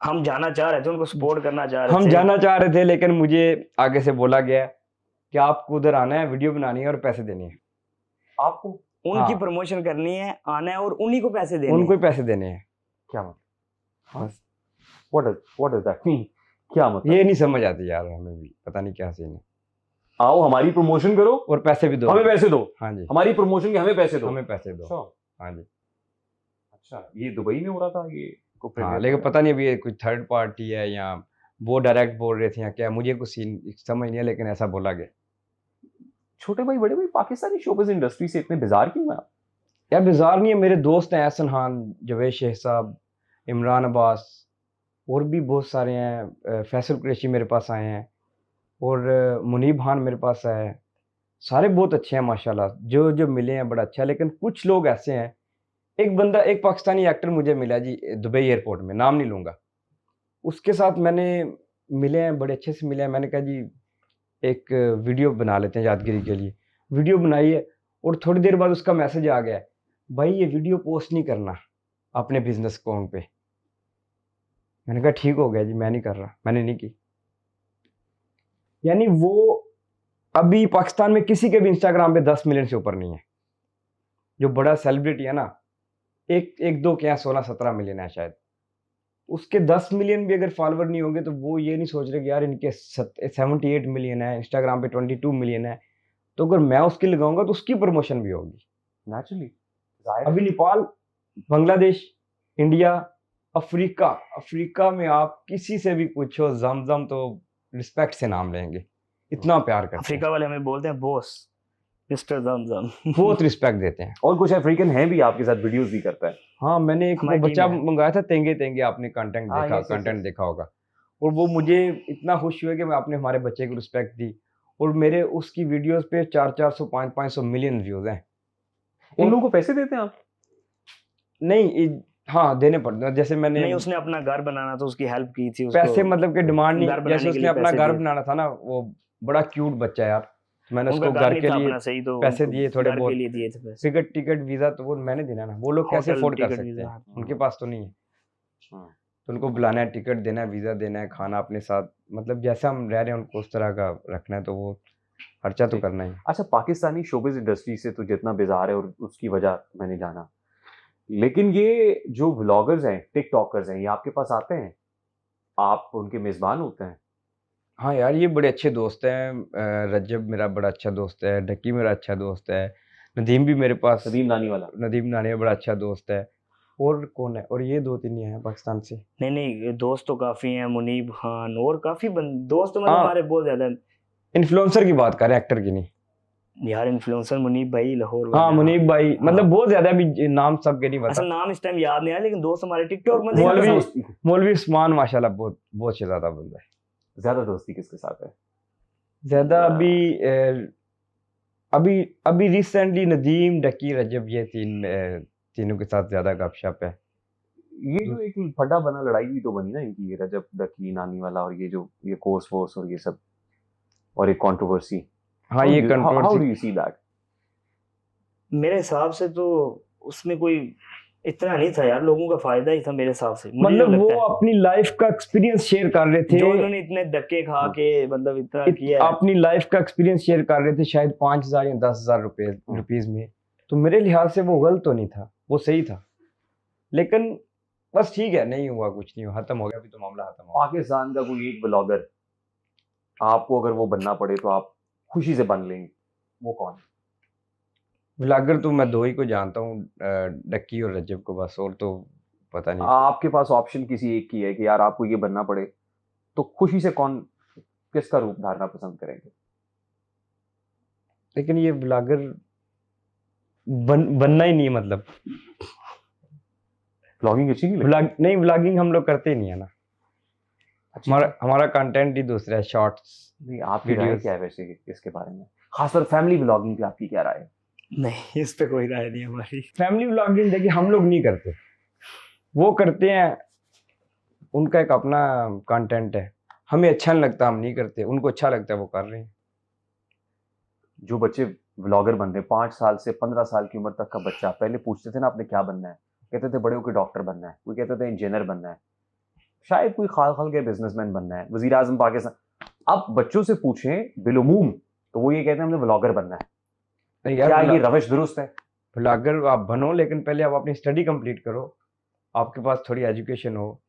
हम जाना चाह रहे थे, उनको सपोर्ट करना चाह रहे थे। हम जाना चाह रहे थे, लेकिन मुझे आगे से बोला गया कि आपको उधर आना है, वीडियो बनानी है और पैसे देने हैं आपको उनकी हाँ। प्रमोशन करनी है, आना है और उन्हीं को पैसे देने उनको हैं। ही पैसे देने हैं। क्या मतलब? बस व्हाट डज दैट मीन? क्या मतलब? ये नहीं समझ आती यार, हमें भी पता नहीं क्या सीन है। आओ हमारी प्रमोशन करो और पैसे भी दो, हमें पैसे दो, हाँ जी, हमारी प्रमोशन के हमें पैसे दो, हमें पैसे दो, अच्छा हाँ जी। अच्छा, ये दुबई में हो रहा था ये को हाँ, premiere लेकिन हो रहा पता नहीं अभी ये कुछ थर्ड पार्टी है या वो डायरेक्ट बोल रहे थे या क्या, मुझे कुछ सीन समझ नहीं है, लेकिन ऐसा बोला गया। छोटे भाई बड़े भाई पाकिस्तानी शोबिज़ इंडस्ट्री से इतने बिजार क्यों हैं आप? यार बाजार नहीं है, मेरे दोस्त हैं एहसन खान, जवेद शेख साहब, इमरान अब्बास, और भी बहुत सारे हैं, फैसल कुरैशी मेरे पास आए हैं, और मुनीब खान मेरे पास आए हैं। सारे बहुत अच्छे हैं माशाल्लाह, जो जो मिले हैं बड़ा अच्छा है। लेकिन कुछ लोग ऐसे हैं, एक पाकिस्तानी एक्टर मुझे मिला जी दुबई एयरपोर्ट में, नाम नहीं लूँगा, उसके साथ मैंने मिले हैं, बड़े अच्छे से मिले हैं। मैंने कहा जी एक वीडियो बना लेते हैं यादगिरी के लिए। वीडियो बनाई है और थोड़ी देर बाद उसका मैसेज आ गया, भाई ये वीडियो पोस्ट नहीं करना अपने बिजनेस अकाउंट पे। मैंने कहा ठीक हो गया जी, मैं नहीं कर रहा, मैंने नहीं की। यानी वो अभी पाकिस्तान में किसी के भी इंस्टाग्राम पे 10 मिलियन से ऊपर नहीं है। जो बड़ा सेलिब्रिटी है ना, एक दो के यहाँ 16-17 मिलियन है शायद, उसके 10 मिलियन भी अगर फॉलोवर नहीं होंगे तो वो ये नहीं सोच रहे कि यार इनके 78 मिलियन है, इंस्टाग्राम पे 22 मिलियन है, तो अगर मैं उसकी लगाऊंगा तो उसकी प्रमोशन भी होगी नेचुरली। अभी नेपाल, बांग्लादेश, इंडिया, अफ्रीका में आप किसी से भी पूछो, जमजम तो रिस्पेक्ट से नाम लेंगे, इतना प्यार करते हैं, अफ्रीका वाले हमें बोलते हैं बॉस, मिस्टर जमजम। बहुत रिस्पेक्ट देते हैं। और कुछ अफ्रीकन हैं भी आपके साथ, वीडियोस भी करता है। हाँ, मैंने एक वो हमारी टीम बच्चा है। मंगाया था, तेंगे तेंगे, आपने कंटेंट हाँ, देखा, yes, yes, कंटेंट yes. देखा होगा, और वो मुझे इतना खुश हुआ कि मैं अपने हमारे बच्चे को रिस्पेक्ट दी, और मेरे उसकी वीडियोस पे 400 500 मिलियन व्यूज हैं। इन लोगों को पैसे देते हैं आप? नहीं, हाँ देने पड़ते हैं। जैसे मैंने नहीं, उसने अपना घर बनाना तो उसकी हेल्प की थी, उसको पैसे मतलब के डिमांड नहीं, घर बनाने जैसे के उसने लिए अपना पैसे घर दिए। बनाना था ना, वो बड़ा क्यूट बच्चा है यार, तो मैंने उनका उसको घर घर नहीं के था लिए अपना, सही तो पैसे उनको दिए थोड़े घर बहुत, के लिए दिए थे पैसे। टिकट टिकट वीजा तो वो मैंने देना ना, वो लोग कैसे होटल, अफोर्ड कर टिकट, सकते वीजा। हैं, उनके पास तो नहीं है। तो उनको बुलाना है, टिकट देना है, वीजा देना है, खाना अपने साथ, मतलब जैसा हम रह रहे हैं उनको उस तरह का रखना है, तो वो खर्चा तो करना ही है। अच्छा, पाकिस्तानी शोबिज़ इंडस्ट्री से तो जितना बेजार है और उसकी वजह मैंने जाना, लेकिन ये जो व्लॉगर्स हैं, टिकटॉकर्स हैं, ये आपके पास आते हैं, आप उनके मेजबान होते हैं? हाँ यार, ये बड़े अच्छे दोस्त हैं, रज्जब मेरा बड़ा अच्छा दोस्त है, डक्की मेरा अच्छा दोस्त है, नदीम भी मेरे पास, सदीम नानी वाला? नदीम नानी बड़ा अच्छा दोस्त है, और कौन है, और ये 2-3 ही हैं पाकिस्तान से। नहीं नहीं, दोस्त तो काफी हैं, मुनीब खान और काफी दोस्त तो मतलब हाँ। हमारे बहुत ज्यादा हैं। इन्फ्लुएंसर की बात कर रहे हैं, एक्टर की नहीं। यार इन्फ्लुएंसर मुनीब भाई लाहौर हाँ, वाले, मुनीब भाई, हाँ। मतलब बहुत ज्यादा, अभी नाम सबके नहीं असल पता। नाम इस टाइम याद नहीं आया, लेकिन दोस्त हमारे टिकटॉक में मौलवी देखा था। दोस्ती, मौलवी उस्मान माशाल्लाह बहुत बहुत ज्यादा बंदा है। ज्यादा दोस्ती किसके साथ है? ज्यादा अभी रिसेंटली नदीम, डक्की, रजब, ये तीनों के साथ ज्यादा गपशप है। ये जो एक फटा बना लड़ाई भी तो बनी ना इनकी, ये रजब, डकी, नानी वाला, और ये कोर्स वोर्स और ये सब, और एक कंट्रोवर्सी। हाँ, ये how do controversy, you see that? मेरे हिसाब से तो उसमें कोई इतना नहीं था यार, लोगों का फायदा ही था मेरे हिसाब से, मुझे मतलब लगता वो है। अपनी लाइफ का एक्सपीरियंस शेयर कर रहे थे, जो उन्होंने इतने धक्के खा के मतलब इतना किया है। अपनी लाइफ का एक्सपीरियंस शेयर कर रहे थे, शायद 5,000 या 10,000 रुपीज में, तो मेरे लिहाज से वो गलत तो नहीं था, वो सही था। लेकिन बस ठीक है, नहीं हुआ, कुछ नहीं हुआ, खत्म हो गया, अभी तो मामला खत्म हो गया। पाकिस्तान का कोई एक ब्लॉगर, आपको अगर वो बनना पड़े तो आप खुशी से बन लेंगे, वो कौन है? व्लॉगर तो मैं 2 ही को जानता हूँ, डक्की और रजब को, बस, और तो पता नहीं। आपके पास ऑप्शन किसी एक की है कि यार आपको ये बनना पड़े, तो खुशी से कौन, किसका रूप धारना पसंद करेंगे? लेकिन ये व्लॉगर बनना ही नहीं है, मतलब ब्लॉगिंग अच्छी नहीं लगती? नहीं, व्लॉगिंग हम लोग करते ही नहीं है ना, हमारा कंटेंट ही दूसरा है, शॉर्ट्स। नहीं, आपकी राय वीडियोस। क्या है वैसे इसके बारे में, खासकर फैमिली ब्लॉगिंग पे आपकी क्या राय है? नहीं, इस पे कोई राय नहीं हमारी। फैमिली व्लॉगिंग देखिए हम लोग नहीं करते, वो करते हैं, उनका एक अपना कंटेंट है, हमें अच्छा नहीं लगता, हम नहीं करते, उनको अच्छा लगता है, वो कर रहे हैं। जो बच्चे व्लॉगर बन रहे हैं, 5 साल से 15 साल की उम्र तक का बच्चा, पहले पूछते थे ना आपने क्या बनना है, कहते थे बड़े होकर डॉक्टर बनना है, कोई कहते थे इंजीनियर बनना है, शायद कोई खाल खाल के बिजनेसमैन बनना है, वजीर आजम पाकिस्तान। अब बच्चों से पूछें बिलुमूम तो वो ये कहते हैं हमने व्लॉगर बनना है। नहीं क्या यार, ये रविश दुरुस्त है? व्लॉगर आप बनो, लेकिन पहले आप अपनी स्टडी कंप्लीट करो, आपके पास थोड़ी एजुकेशन हो,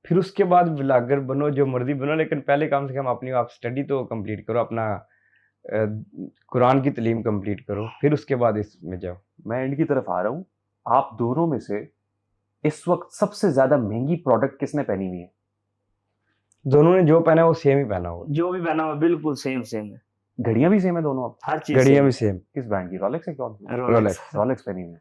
फिर उसके बाद व्लॉगर बनो, जो मर्जी बनो, लेकिन पहले कम से कम अपनी आप स्टडी तो कंप्लीट करो, अपना कुरान की तालीम कंप्लीट करो, फिर उसके बाद इसमें जाओ। मैं एंड की तरफ आ रहा हूँ, आप दोनों में से इस वक्त सबसे ज्यादा महंगी प्रोडक्ट किसने पहनी हुई है? दोनों ने जो पहना है वो सेम ही पहना होगा। जो भी पहना हुआ बिल्कुल सेम सेम है। घड़ियां भी सेम है दोनों? आप हर चीज घड़ियां भी सेम, किस ब्रांड की? रॉलेक्स है? कौन सी? रोलेक्स। रॉलेक्स पहनी हुई है।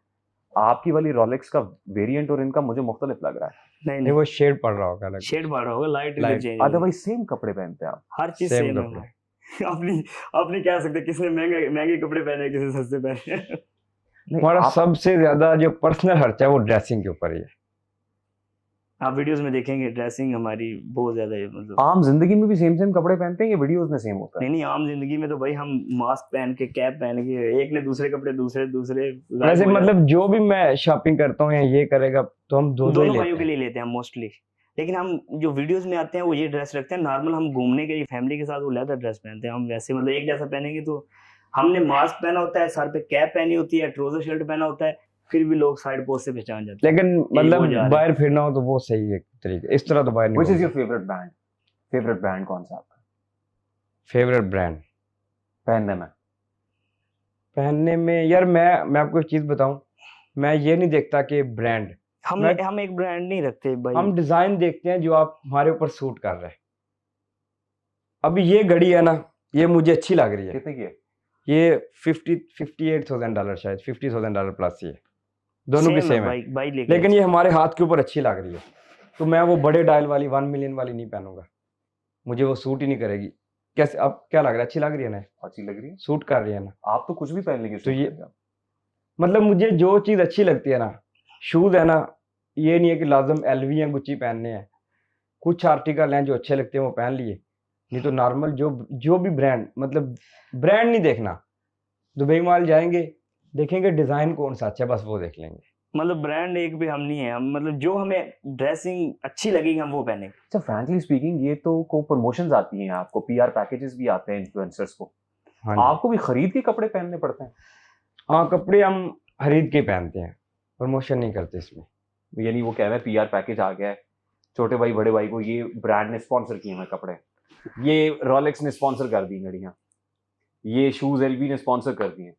आपकी वाली रॉलेक्स का वेरिएंट और इनका मुझे मुख्तलिफ लग रहा है। नहीं नहीं नहीं, वो शेड पड़ रहा होगा अलग, शेड बढ़ रहा होगा, light Light, change, otherwise same कपड़े पहनते हैं आप। हर चीज Same सेम है कपड़े। भाई। अपनी कह सकते किसने महंगे महंगे कपड़े पहने, किसी सस्ते पहने। नहीं, हमारा आप- सबसे ज्यादा जो पर्सनल खर्चा है वो ड्रेसिंग के ऊपर ही है। आप वीडियोस में देखेंगे ड्रेसिंग हमारी बहुत ज्यादा है, मतलब आम जिंदगी में भी सेम कपड़े पहनते हैं या वीडियोस में सेम होता है? नहीं नहीं, आम जिंदगी में तो भाई हम मास्क पहन के, कैप पहन के, एक ने दूसरे कपड़े दूसरे गायब वैसे हो जाते मतलब जो भी मैं शॉपिंग करता हूँ या ये करेगा तो हम हैं। दोनों ही दोनों लेते भाइयों के हैं। लिए लेते हैं मोस्टली, लेकिन हम जो वीडियोस में आते हैं वो ये ड्रेस रखते हैं। नॉर्मल हम घूमने के लिए फैमिली के साथ वो लेदर ड्रेस पहनते हैं। हम वैसे मतलब एक जैसा पहनेंगे तो हमने मास्क पहना होता है, सर पे कैप पहनी होती है, ट्राउजर शर्ट पहना होता है, फिर भी लोग साइड पोस्ट से पहचान जाते हैं। लेकिन वो मतलब जा रहे हैं। बाहर फिरना हो तो वो सही है तरीके, इस तरह तो बाहर व्हिच नहीं। इज योर फेवरेट ब्रांड कौन सा आपका फेवरेट ब्रांड पहनने में? पहनने में यार मैं आपको एक चीज बताऊं, मैं ये नहीं देखता कि ब्रांड, हम एक ब्रांड नहीं रखते भाई। हम डिजाइन देखते हैं जो आप हमारे ऊपर सूट कर रहे हैं। अभी ये घड़ी है ना, ये मुझे अच्छी लग रही है, कितने की है? ये $58,000 शायद, $50,000 प्लस, ये दोनों की सेम है। भाई लेके लेकिन ये हमारे हाथ के ऊपर अच्छी लग रही है, तो मैं वो बड़े डायल वाली 1 मिलियन वाली नहीं पहनूंगा, मुझे वो सूट ही नहीं करेगी। कैसे, अब क्या लग रहा है, अच्छी लग रही है ना, अच्छी लग रही है। सूट कर रही है ना। आप तो कुछ भी पहन लेंगे तो ये मतलब मुझे जो चीज अच्छी लगती है ना, शूज है ना, ये नहीं है कि लाजम एलवी या गुच्ची पहनने हैं, कुछ आर्टिकल हैं जो अच्छे लगते हैं वो पहन लिए, नहीं तो नॉर्मल जो भी ब्रांड, मतलब ब्रांड नहीं देखना। दुबई माल जाएंगे, देखेंगे डिजाइन कौन सा अच्छा है, बस वो देख लेंगे। मतलब ब्रांड एक भी हम नहीं है, हम मतलब जो हमें ड्रेसिंग अच्छी लगेगी हम वो पहनेंगे। अच्छा, फ्रैंकली स्पीकिंग, ये तो को प्रमोशंस आती हैं, आपको पीआर पैकेजेस भी आते हैं इन्फ्लुएंसर्स को, हाँ जी। आपको भी खरीद के कपड़े पहनने पड़ते हैं? हाँ, कपड़े हम खरीद के पहनते हैं, प्रमोशन नहीं करते इसमें। यानी वो कह रहे हैं पीआर पैकेज आ गया है, छोटे भाई बड़े भाई को ये ब्रांड ने स्पॉन्सर किए हैं कपड़े, ये रॉलेक्स ने स्पॉन्सर कर दी घड़ियां, ये शूज एलवी ने स्पॉन्सर कर दिए,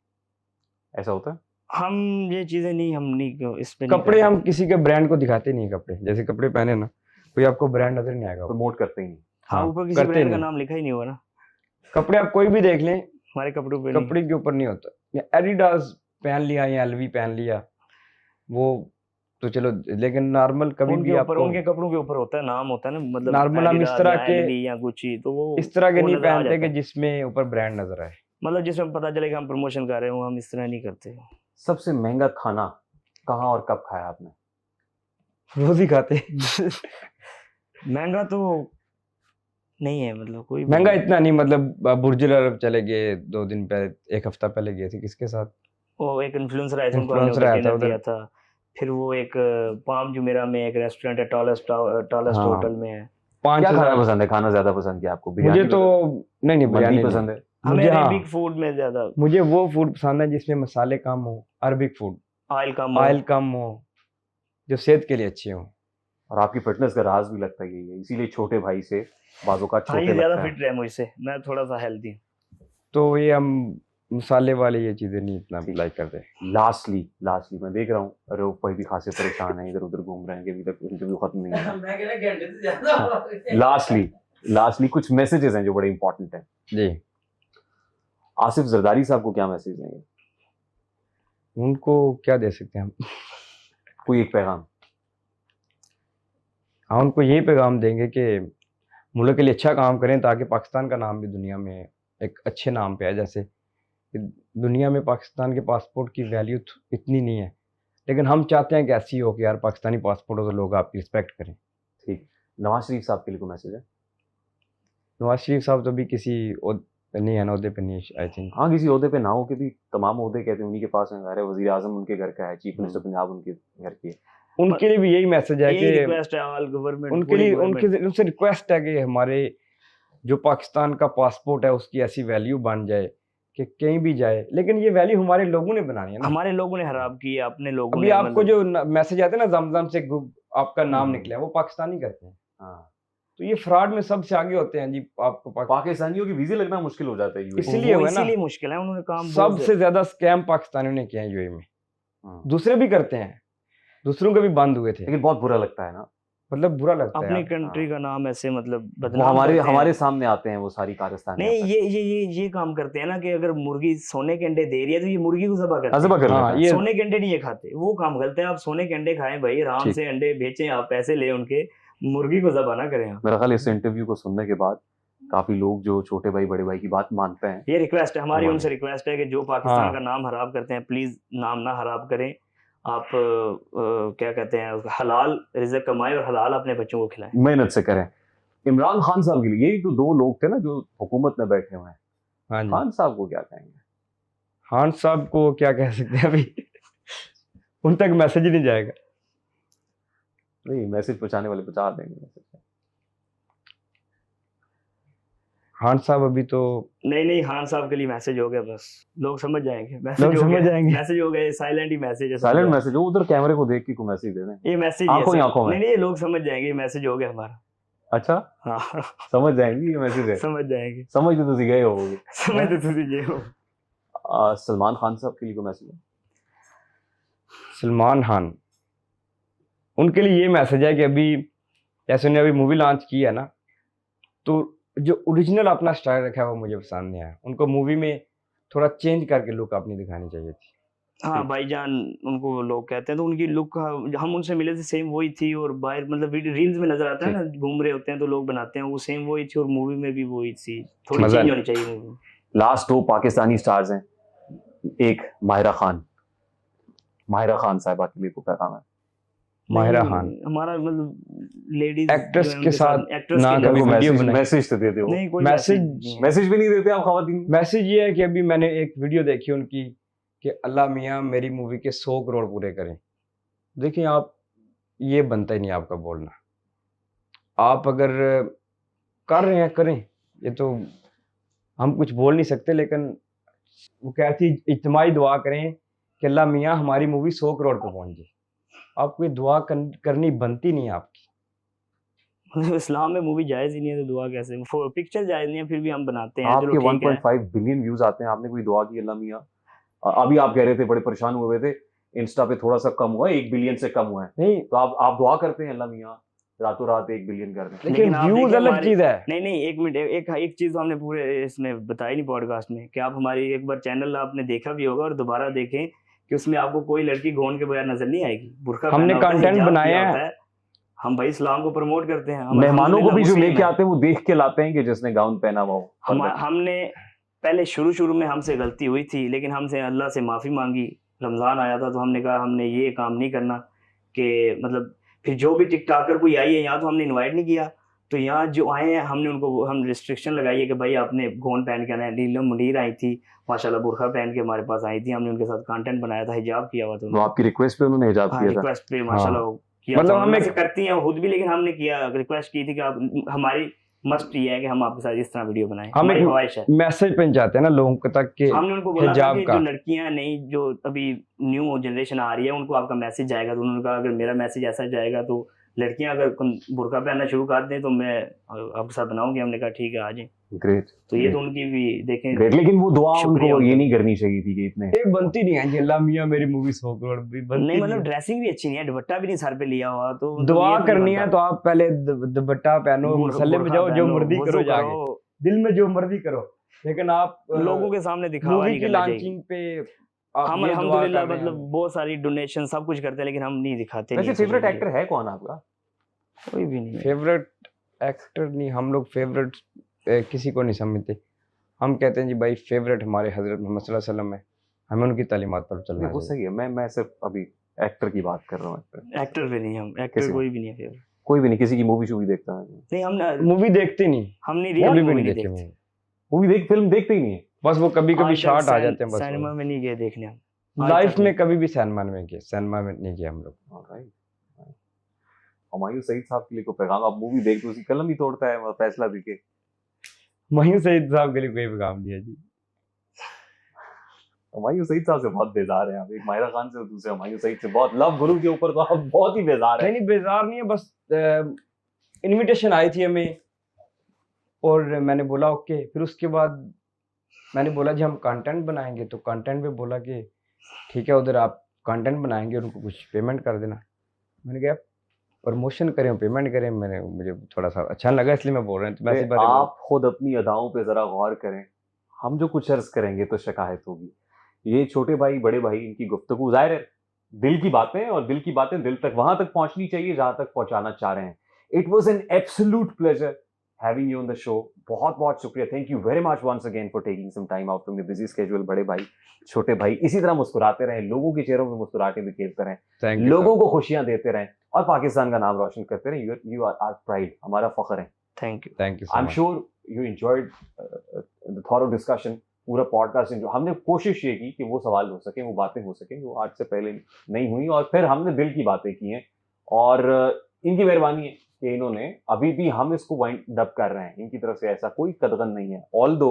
ऐसा होता है? हम ये चीजें नहीं, हम नहीं इस पे नहीं कपड़े करते। हम किसी के ब्रांड को दिखाते नहीं, कपड़े जैसे कपड़े पहने ना, कोई आपको ब्रांड नजर नहीं आएगा। प्रमोट करते ही नहीं। हाँ, ऊपर किसी करते ब्रांड का नहीं। नाम लिखा ही नहीं हुआ ना कपड़े आप कोई भी देख लें, हमारे कपड़ों पे नहीं। कपड़े के ऊपर नहीं होता। या एडिडास पहन लिया या एलवी पहन लिया, वो तो चलो, लेकिन नॉर्मल कभी उनके भी ऊपर, आपको उनके कपड़ों के ऊपर होता है, नाम होता है ना, मतलब नॉर्मल हम इस Adidas तरह या के LV या गुच्ची, तो वो इस तरह के वो नहीं नजर आ पहनते जाता कि है। जिसमें ऊपर ब्रांड नजर आए। मतलब जिसमें पता चले कि हम प्रमोशन कर रहे हो, हम इस तरह नहीं करते। सबसे महंगा खाना कहाँ और कब खाया आपने? रोज ही खाते। महंगा तो नहीं है, मतलब कोई भी महंगा नहीं। इतना नहीं, मतलब बुर्ज अरब चले गए 2 दिन पहले, 1 हफ्ता पहले गए थे, किसके साथ, वो एक इन्फ्लुएंसर आया था, उनको हमने Influencer आया था डिनर उधर। दिया था। फिर वो एक पाम जुमेरा में एक रेस्टोरेंट है, टॉलेस्ट हाँ। होटल में है। 5,000। क्या खाना पसंद है? खाना ज्यादा पसंद क्या आपको? मुझे बिरयानी तो पसंद? नहीं बिरयानी मंदी नहीं। पसंद है? हमें मुझे हाँ, अरेबिक फूड में ज्यादा मुझे वो फूड पसंद है जिसमें मसाले कम हो, अरबिक फूड, ऑयल कम ऑयल कम हो, जो सेहत के लिए अच्छे हो। और आपकी फिटनेस का राज भी लगता है यही है, इसीलिए छोटे भाई से बाजू का हाँ, ये छोटे ज्यादा लगता है। फिट रहे मुझसे, मैं थोड़ा सा हेल्दी हूँ। तो ये हम मसाले वाले ये चीजें नहीं इतना ठीक। लाइक करते। लास्टली मैं देख रहा हूँ रऊफ भाई भी खासे परेशान है, इधर उधर घूम रहे हैं कि अभी तक इंटरव्यू खत्म नहीं हुआ। मैं कह रहा घंटे से ज्यादा हो गए। लास्टली कुछ मैसेजेस हैं जो बड़े इंपॉर्टेंट हैं। जी, आसिफ जरदारी साहब को क्या मैसेज देंगे? उनको क्या दे सकते हैं हम? कोई एक पैगाम? हाँ, उनको यही पैगाम देंगे कि मुल्क के लिए अच्छा काम करें ताकि पाकिस्तान का नाम भी दुनिया में एक अच्छे नाम पे है। जैसे कि दुनिया में पाकिस्तान के पासपोर्ट की वैल्यू इतनी नहीं है, लेकिन हम चाहते हैं कि ऐसी हो कि यार पाकिस्तानी पासपोर्ट हो तो लोग आपकी रिस्पेक्ट करें। ठीक। नवाज शरीफ साहब के लिए कोई मैसेज है? नवाज शरीफ साहब तो भी किसी नहीं है ना, ओहदे पे नहीं, आई थिंक। हाँ, किसी ओहदे पे ना हो के भी तमाम ओहदे कहते हैं उन्हीं के पास है। घर है, वजीर आजम उनके घर का है, चीफ मिनिस्टर पंजाब उनके घर की है। उनके लिए भी यही मैसेज है यही कि रिक्वेस्ट है ऑल गवर्नमेंट, उनके लिए उनसे रिक्वेस्ट है कि हमारे जो पाकिस्तान का पासपोर्ट है उसकी ऐसी वैल्यू बन जाए कि कहीं भी जाए, लेकिन ये वैल्यू हमारे लोगों ने बनानी है ना। हमारे लोगों ने खराब की है, अपने लोगों अभी ने आपको मतलब- जो मैसेज आते हैं ना, जमजम से आपका नाम हम्म। निकला है, वो पाकिस्तानी करते हैं। हाँ, तो ये फ्रॉड में सबसे आगे होते हैं जी। आपको पाकिस्तानियों की वीजे लगना मुश्किल हो जाता है यूएई। इसलिए वो हुआ ना, इसीलिए मुश्किल है, उन्होंने काम बहुत सबसे ज्यादा स्कैम पाकिस्तानियों ने किया है यूएई में। हाँ। दूसरे भी करते हैं, दूसरों के भी बंद हुए थे। लेकिन बहुत बुरा लगता है ना। मतलब बुरा लगता है अपनी यार। कंट्री का नाम ऐसे मतलब वो बदनाम हमारे करते हैं। हमारे सामने आते हैं वो सारी कारस्तानी। नहीं ये काम करते हैं ना कि अगर मुर्गी सोने के अंडे दे रही है तो ये मुर्गी को ज़बह करते अजबा हैं। कर हाँ, लेता है। ये सोने के अंडे नहीं ये खाते, वो काम करते हैं। आप सोने के अंडे खाएं भाई, आराम ठीक। से अंडे बेचें, आप पैसे ले उनके, मुर्गी को ज़बह ना करें आप। मेरा ख्याल इस इंटरव्यू को सुनने के बाद काफी लोग जो छोटे भाई बड़े भाई की बात मानते हैं। ये रिक्वेस्ट है हमारी, हमारे। उनसे रिक्वेस्ट है कि जो पाकिस्तान हाँ। का नाम खराब करते हैं प्लीज नाम ना खराब करें। आप क्या कहते हैं, हलाल रिज़्क कमाएं और हलाल अपने बच्चों को खिलाएं। मेहनत से करें। इमरान खान साहब के लिए, यही तो दो लोग थे ना जो हुकूमत में बैठे हुए हैं। हाँ जी। खान साहब को क्या कहेंगे? खान साहब को क्या कह सकते हैं अभी उन तक मैसेज ही नहीं जाएगा। नहीं, मैसेज पहुंचाने वाले पहुंचा देंगे मैसेज। खान साहब अभी तो नहीं खान साहब के लिए मैसेज हो गया, बस लोग समझ जाएंगे। लोग मैसेज हो समझ गया, जाएंगे। मैसेज हो गया, साइलेंट ही मैसेज है। साइलेंट मैसेज हो, उधर कैमरे को देख के को मैसेज दे दें। ये मैसेज आंखों ही आंखों में। नहीं ये लोग समझ जाएंगे, ये मैसेज हो गया हमारा। अच्छा, हाँ समझ जाएंगे ये मैसेज है। समझ जाएंगे, समझ तो तुझे गए होगे। समझ तो तुझे ये हो। सलमान खान साहब के लिए कोई मैसेज है? सलमान खान, उनके लिए ये मैसेज है कि अभी जैसे उन्होंने अभी मूवी लॉन्च की है ना, तो जो ओरिजिनल अपना स्टाइल रखा है वो मुझे पसंद नहीं आया। उनको मूवी में थोड़ा चेंज करके लुक अपनी दिखानी चाहिए थी। हाँ भाईजान उनको लोग कहते हैं, तो उनकी लुक हम उनसे मिले थे सेम वही थी, और बाहर मतलब रील्स में नजर आता है ना, घूम रहे होते हैं तो लोग बनाते हैं, वो सेम वही थी, और मूवी में भी वही थी। थोड़ी मजा चेंज नहीं। होनी चाहिए मूवी में। लास्ट दो पाकिस्तानी स्टार्स हैं, एक माहिरा खान। माहिरा खान साहिबा के लिए कोई पैगाम है? माहिरा नहीं, खान हमारा मतलब लेडीज एक्ट्रेस के साथ ना के कभी लिए। वीडियो बनाई। मैसेज तो दे दो। नहीं कोई मैसेज- मैसेज मैसेज भी नहीं देते आप खवातीन। मैसेज ये है कि अभी मैंने एक वीडियो देखी उनकी कि अल्लाह मियाँ मेरी मूवी के 100 करोड़ पूरे करें। देखिए आप, ये बनता ही नहीं आपका बोलना। आप अगर कर रहे हैं करें, ये तो हम कुछ बोल नहीं सकते, लेकिन वो कहती इज्तिमाई दुआ करें कि अल्लाह मियाँ हमारी मूवी 100 करोड़ पे पहुंच जाए। आपको ये दुआ करनी बनती नहीं है आपकी। मतलब इस्लाम में मूवी जायज ही नहीं है तो दुआ कैसे? पिक्चर जायज नहीं है फिर भी हम बनाते हैं। आपके चलो ठीक है। 1.5 बिलियन व्यूज आते हैं, आपने कोई दुआ की अल्लाह मियाँ? अभी आप कह रहे थे बड़े परेशान हुए थे, इंस्टा पे थोड़ा सा कम हुआ है, 1 बिलियन से कम हुआ है, नहीं, तो आप दुआ करते हैं अल्लाह मियाँ रातों रात 1 बिलियन कर दें? लेकिन आप व्यूज देखिए अलग हमारे- चीज है। नहीं एक मिनट, एक चीज तो हमने पूरे इसमें बताई नहीं पॉडकास्ट में, कि आप हमारी एक बार चैनल आपने देखा भी होगा और दोबारा देखें कि उसमें आपको कोई लड़की गौन के बगैर नजर नहीं आएगी। बुर्का हमने पहना होता है, कंटेंट हिजाब बनाया किया है। होता है। हम भाई इस्लाम को प्रमोट करते हैं। हम मेहमानों को भी जो मुस्लिम लेके हैं। आते हैं वो देख के लाते हैं कि जिसने गाउन पहना हुआ हो। हमने पहले शुरू में हमसे गलती हुई थी, लेकिन हमसे अल्लाह से माफ़ी मांगी। रमज़ान आया था तो हमने कहा हमने ये काम नहीं करना, कि मतलब फिर जो भी टिकटॉकर कोई आई है यहाँ तो हमने इनवाइट नहीं किया, तो यहाँ जो आए हैं हमने उनको हम रिस्ट्रिक्शन लगाई है कि भाई आपने गौन पहन के आना है। नीलम मुनीर आई थी माशाल्लाह, बुरखा पहन के हमारे पास आई थी, हमने उनके साथ कंटेंट बनाया था, हिजाब किया हुआ था तो उन्होंने। आपकी रिक्वेस्ट पे उन्होंने हिजाब हाँ किया था? रिक्वेस्ट पे माशाल्लाह किया मतलब था। हमें- हम करती हैं खुद भी, लेकिन हमने किया रिक्वेस्ट की थी कि आप, हमारी मस्ट ये है कि हम आपके साथ इस तरह वीडियो बनाएं, हम हमारी एक ख्वाहिश है। मैसेज पहुंचाते हैं ना लोगों को तक के हमने उनको बोला था हिजाब कि का। जो लड़कियां नई जो अभी न्यू जनरेशन आ रही है उनको आपका मैसेज जाएगा, तो उन्होंने कहा अगर मेरा मैसेज ऐसा जाएगा तो लड़कियां अगर बुर्का पहनना शुरू कर दें तो मैं आपके साथ बनाऊंगी। हमने कहा ठीक है आ जाए। ग्रेट। तो ये तो उनकी भी देखें। ग्रेट, लेकिन वो दुआ शुक्रिया उनको ये उनका। नहीं करनी चाहिए थी कि इतने ये बनती नहीं है कि अल्लाह मियाँ मेरी मूवी 100 करोड़ भी बनती नहीं मतलब नहीं है। ड्रेसिंग भी अच्छी नहीं है, दुपट्टा भी नहीं सर पे लिया हुआ, तो मतलब दुआ ये तो नहीं करनी है बनता। तो आप पहले दुपट्टा पहनो, बुर- मसल्ले में बुर्का जाओ, जो पहनो, मर्जी वुज़ू करो, जाके दिल में जो मर्जी करो, लेकिन आप लोगों के सामने दिखावा मूवी नहीं की करना चाहिए। लॉन्चिंग पे आप हम ये दुआ अल्हम्दुलिल्लाह कर रहे हैं। मतलब बहुत सारी डोनेशन सब कुछ करते हैं, लेकिन हम नहीं दिखाते। वैसे नहीं फेवरेट social एक्टर है कौन आपका? media। कोई भी नहीं है। फेवरेट एक्टर नहीं, हम लोग फेवरेट किसी को नहीं समझते। हम कहते हैं जी भाई फेवरेट हमारे हजरत मोहम्मद सल्लल्लाहु अलैहि वसल्लम है, हमें उनकी तालीमात पर चलना वो चाहिए। सही है, मैं सिर्फ अभी एक्टर की बात कर रहा हूँ। एक्टर भी नहीं, हम एक्टर किसी कोई भी नहीं है फेवरेट। कोई भी नहीं, किसी की मूवी शूवी देखता है? नहीं हम मूवी देखते नहीं, हमने कभी रियल भी मूवी नहीं नहीं देखी देखते। मूवी। मूवी देख, फिल्म देखते ही नहीं है? बस वो कभी कभी आज तक शॉर्ट आ जाते हैं बस। सिनेमा में नहीं गए देखने हम। आज लाइफ तक में नहीं। कभी भी सिनेमा में गए, सिनेमा में नहीं गए हम लोग। Alright. हुमायूं सईद साहब के लिए कोई पैगाम? आप मूवी देख तो उसकी कलम ही तोड़ता है फैसला देके। हुमायूं सईद साहब के लिए कोई पैगाम नहीं है जी। हुमायूं सईद साहब से बहुत बेजार है आप, एक माहिरा खान से और दूसरे हुमायूं सईद से बहुत। लव गुरु के ऊपर तो आप बहुत ही बेजार है। नहीं नहीं, बेजार नहीं है, बस इनविटेशन आई थी हमें और मैंने बोला ओके। फिर उसके बाद मैंने बोला जी हम कंटेंट बनाएंगे, तो कंटेंट पे बोला कि ठीक है उधर आप कंटेंट बनाएंगे, उनको कुछ पेमेंट कर देना। मैंने कहा प्रमोशन करें पेमेंट करें, मैंने मुझे थोड़ा सा अच्छा लगा इसलिए मैं बोल रहा हूँ। तो मैं इसी बारे में आप खुद अपनी अदाओं पे जरा गौर करें, हम जो कुछ अर्ज करेंगे तो शिकायत होगी। ये छोटे भाई बड़े भाई इनकी गुफ्तगू जाहिर है दिल की बातें, और दिल की बातें दिल तक वहां तक पहुंचनी चाहिए जहां तक पहुंचाना चाह रहे हैं। It was an absolute pleasure having you on the show. बहुत बहुत शुक्रिया, thank you very much once again for taking some time out from your busy schedule. बड़े भाई छोटे भाई इसी तरह मुस्कुराते रहें, लोगों के चेहरों पे मुस्कुराहटें बिखेरते रहें, थैंक यू लोगों को खुशियां देते रहें और पाकिस्तान का नाम रोशन करते रहें। यू आर आवर प्राइड, हमारा फख्र है। Thank you. Thank you I so am much. Sure you enjoyed the thorough discussion. पूरा पॉडकास्ट एंजॉय, हमने कोशिश ये की कि वो सवाल हो सके, वो बातें हो सके जो आज से पहले नहीं हुई, और फिर हमने दिल की बातें की हैं। और इनकी मेहरबानी है कि इन्होंने अभी भी हम इसको वाइंड अप कर रहे हैं, इनकी तरफ से ऐसा कोई कदगन नहीं है। ऑल दो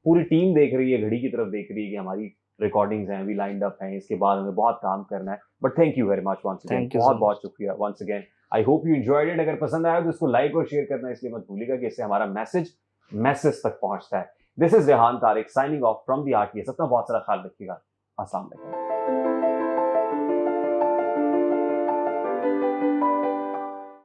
पूरी टीम देख रही है, घड़ी की तरफ देख रही है कि हमारी रिकॉर्डिंग्स हैं, अभी लाइंड अप हैं, इसके बाद हमें बहुत काम करना है। But thank you very much once again, Thank you so बहुत much. बहुत शुक्रिया once again. I hope you enjoyed it. अगर पसंद आया तो इसको लाइक और शेयर करना इसलिए मत भूलिएगा कि इससे हमारा मैसेज तक पहुंचता है। This is Rehan Tariq signing off from the RTS. अपना बहुत सारा ख्याल रखिएगा। अस्सलाम वालेकुम।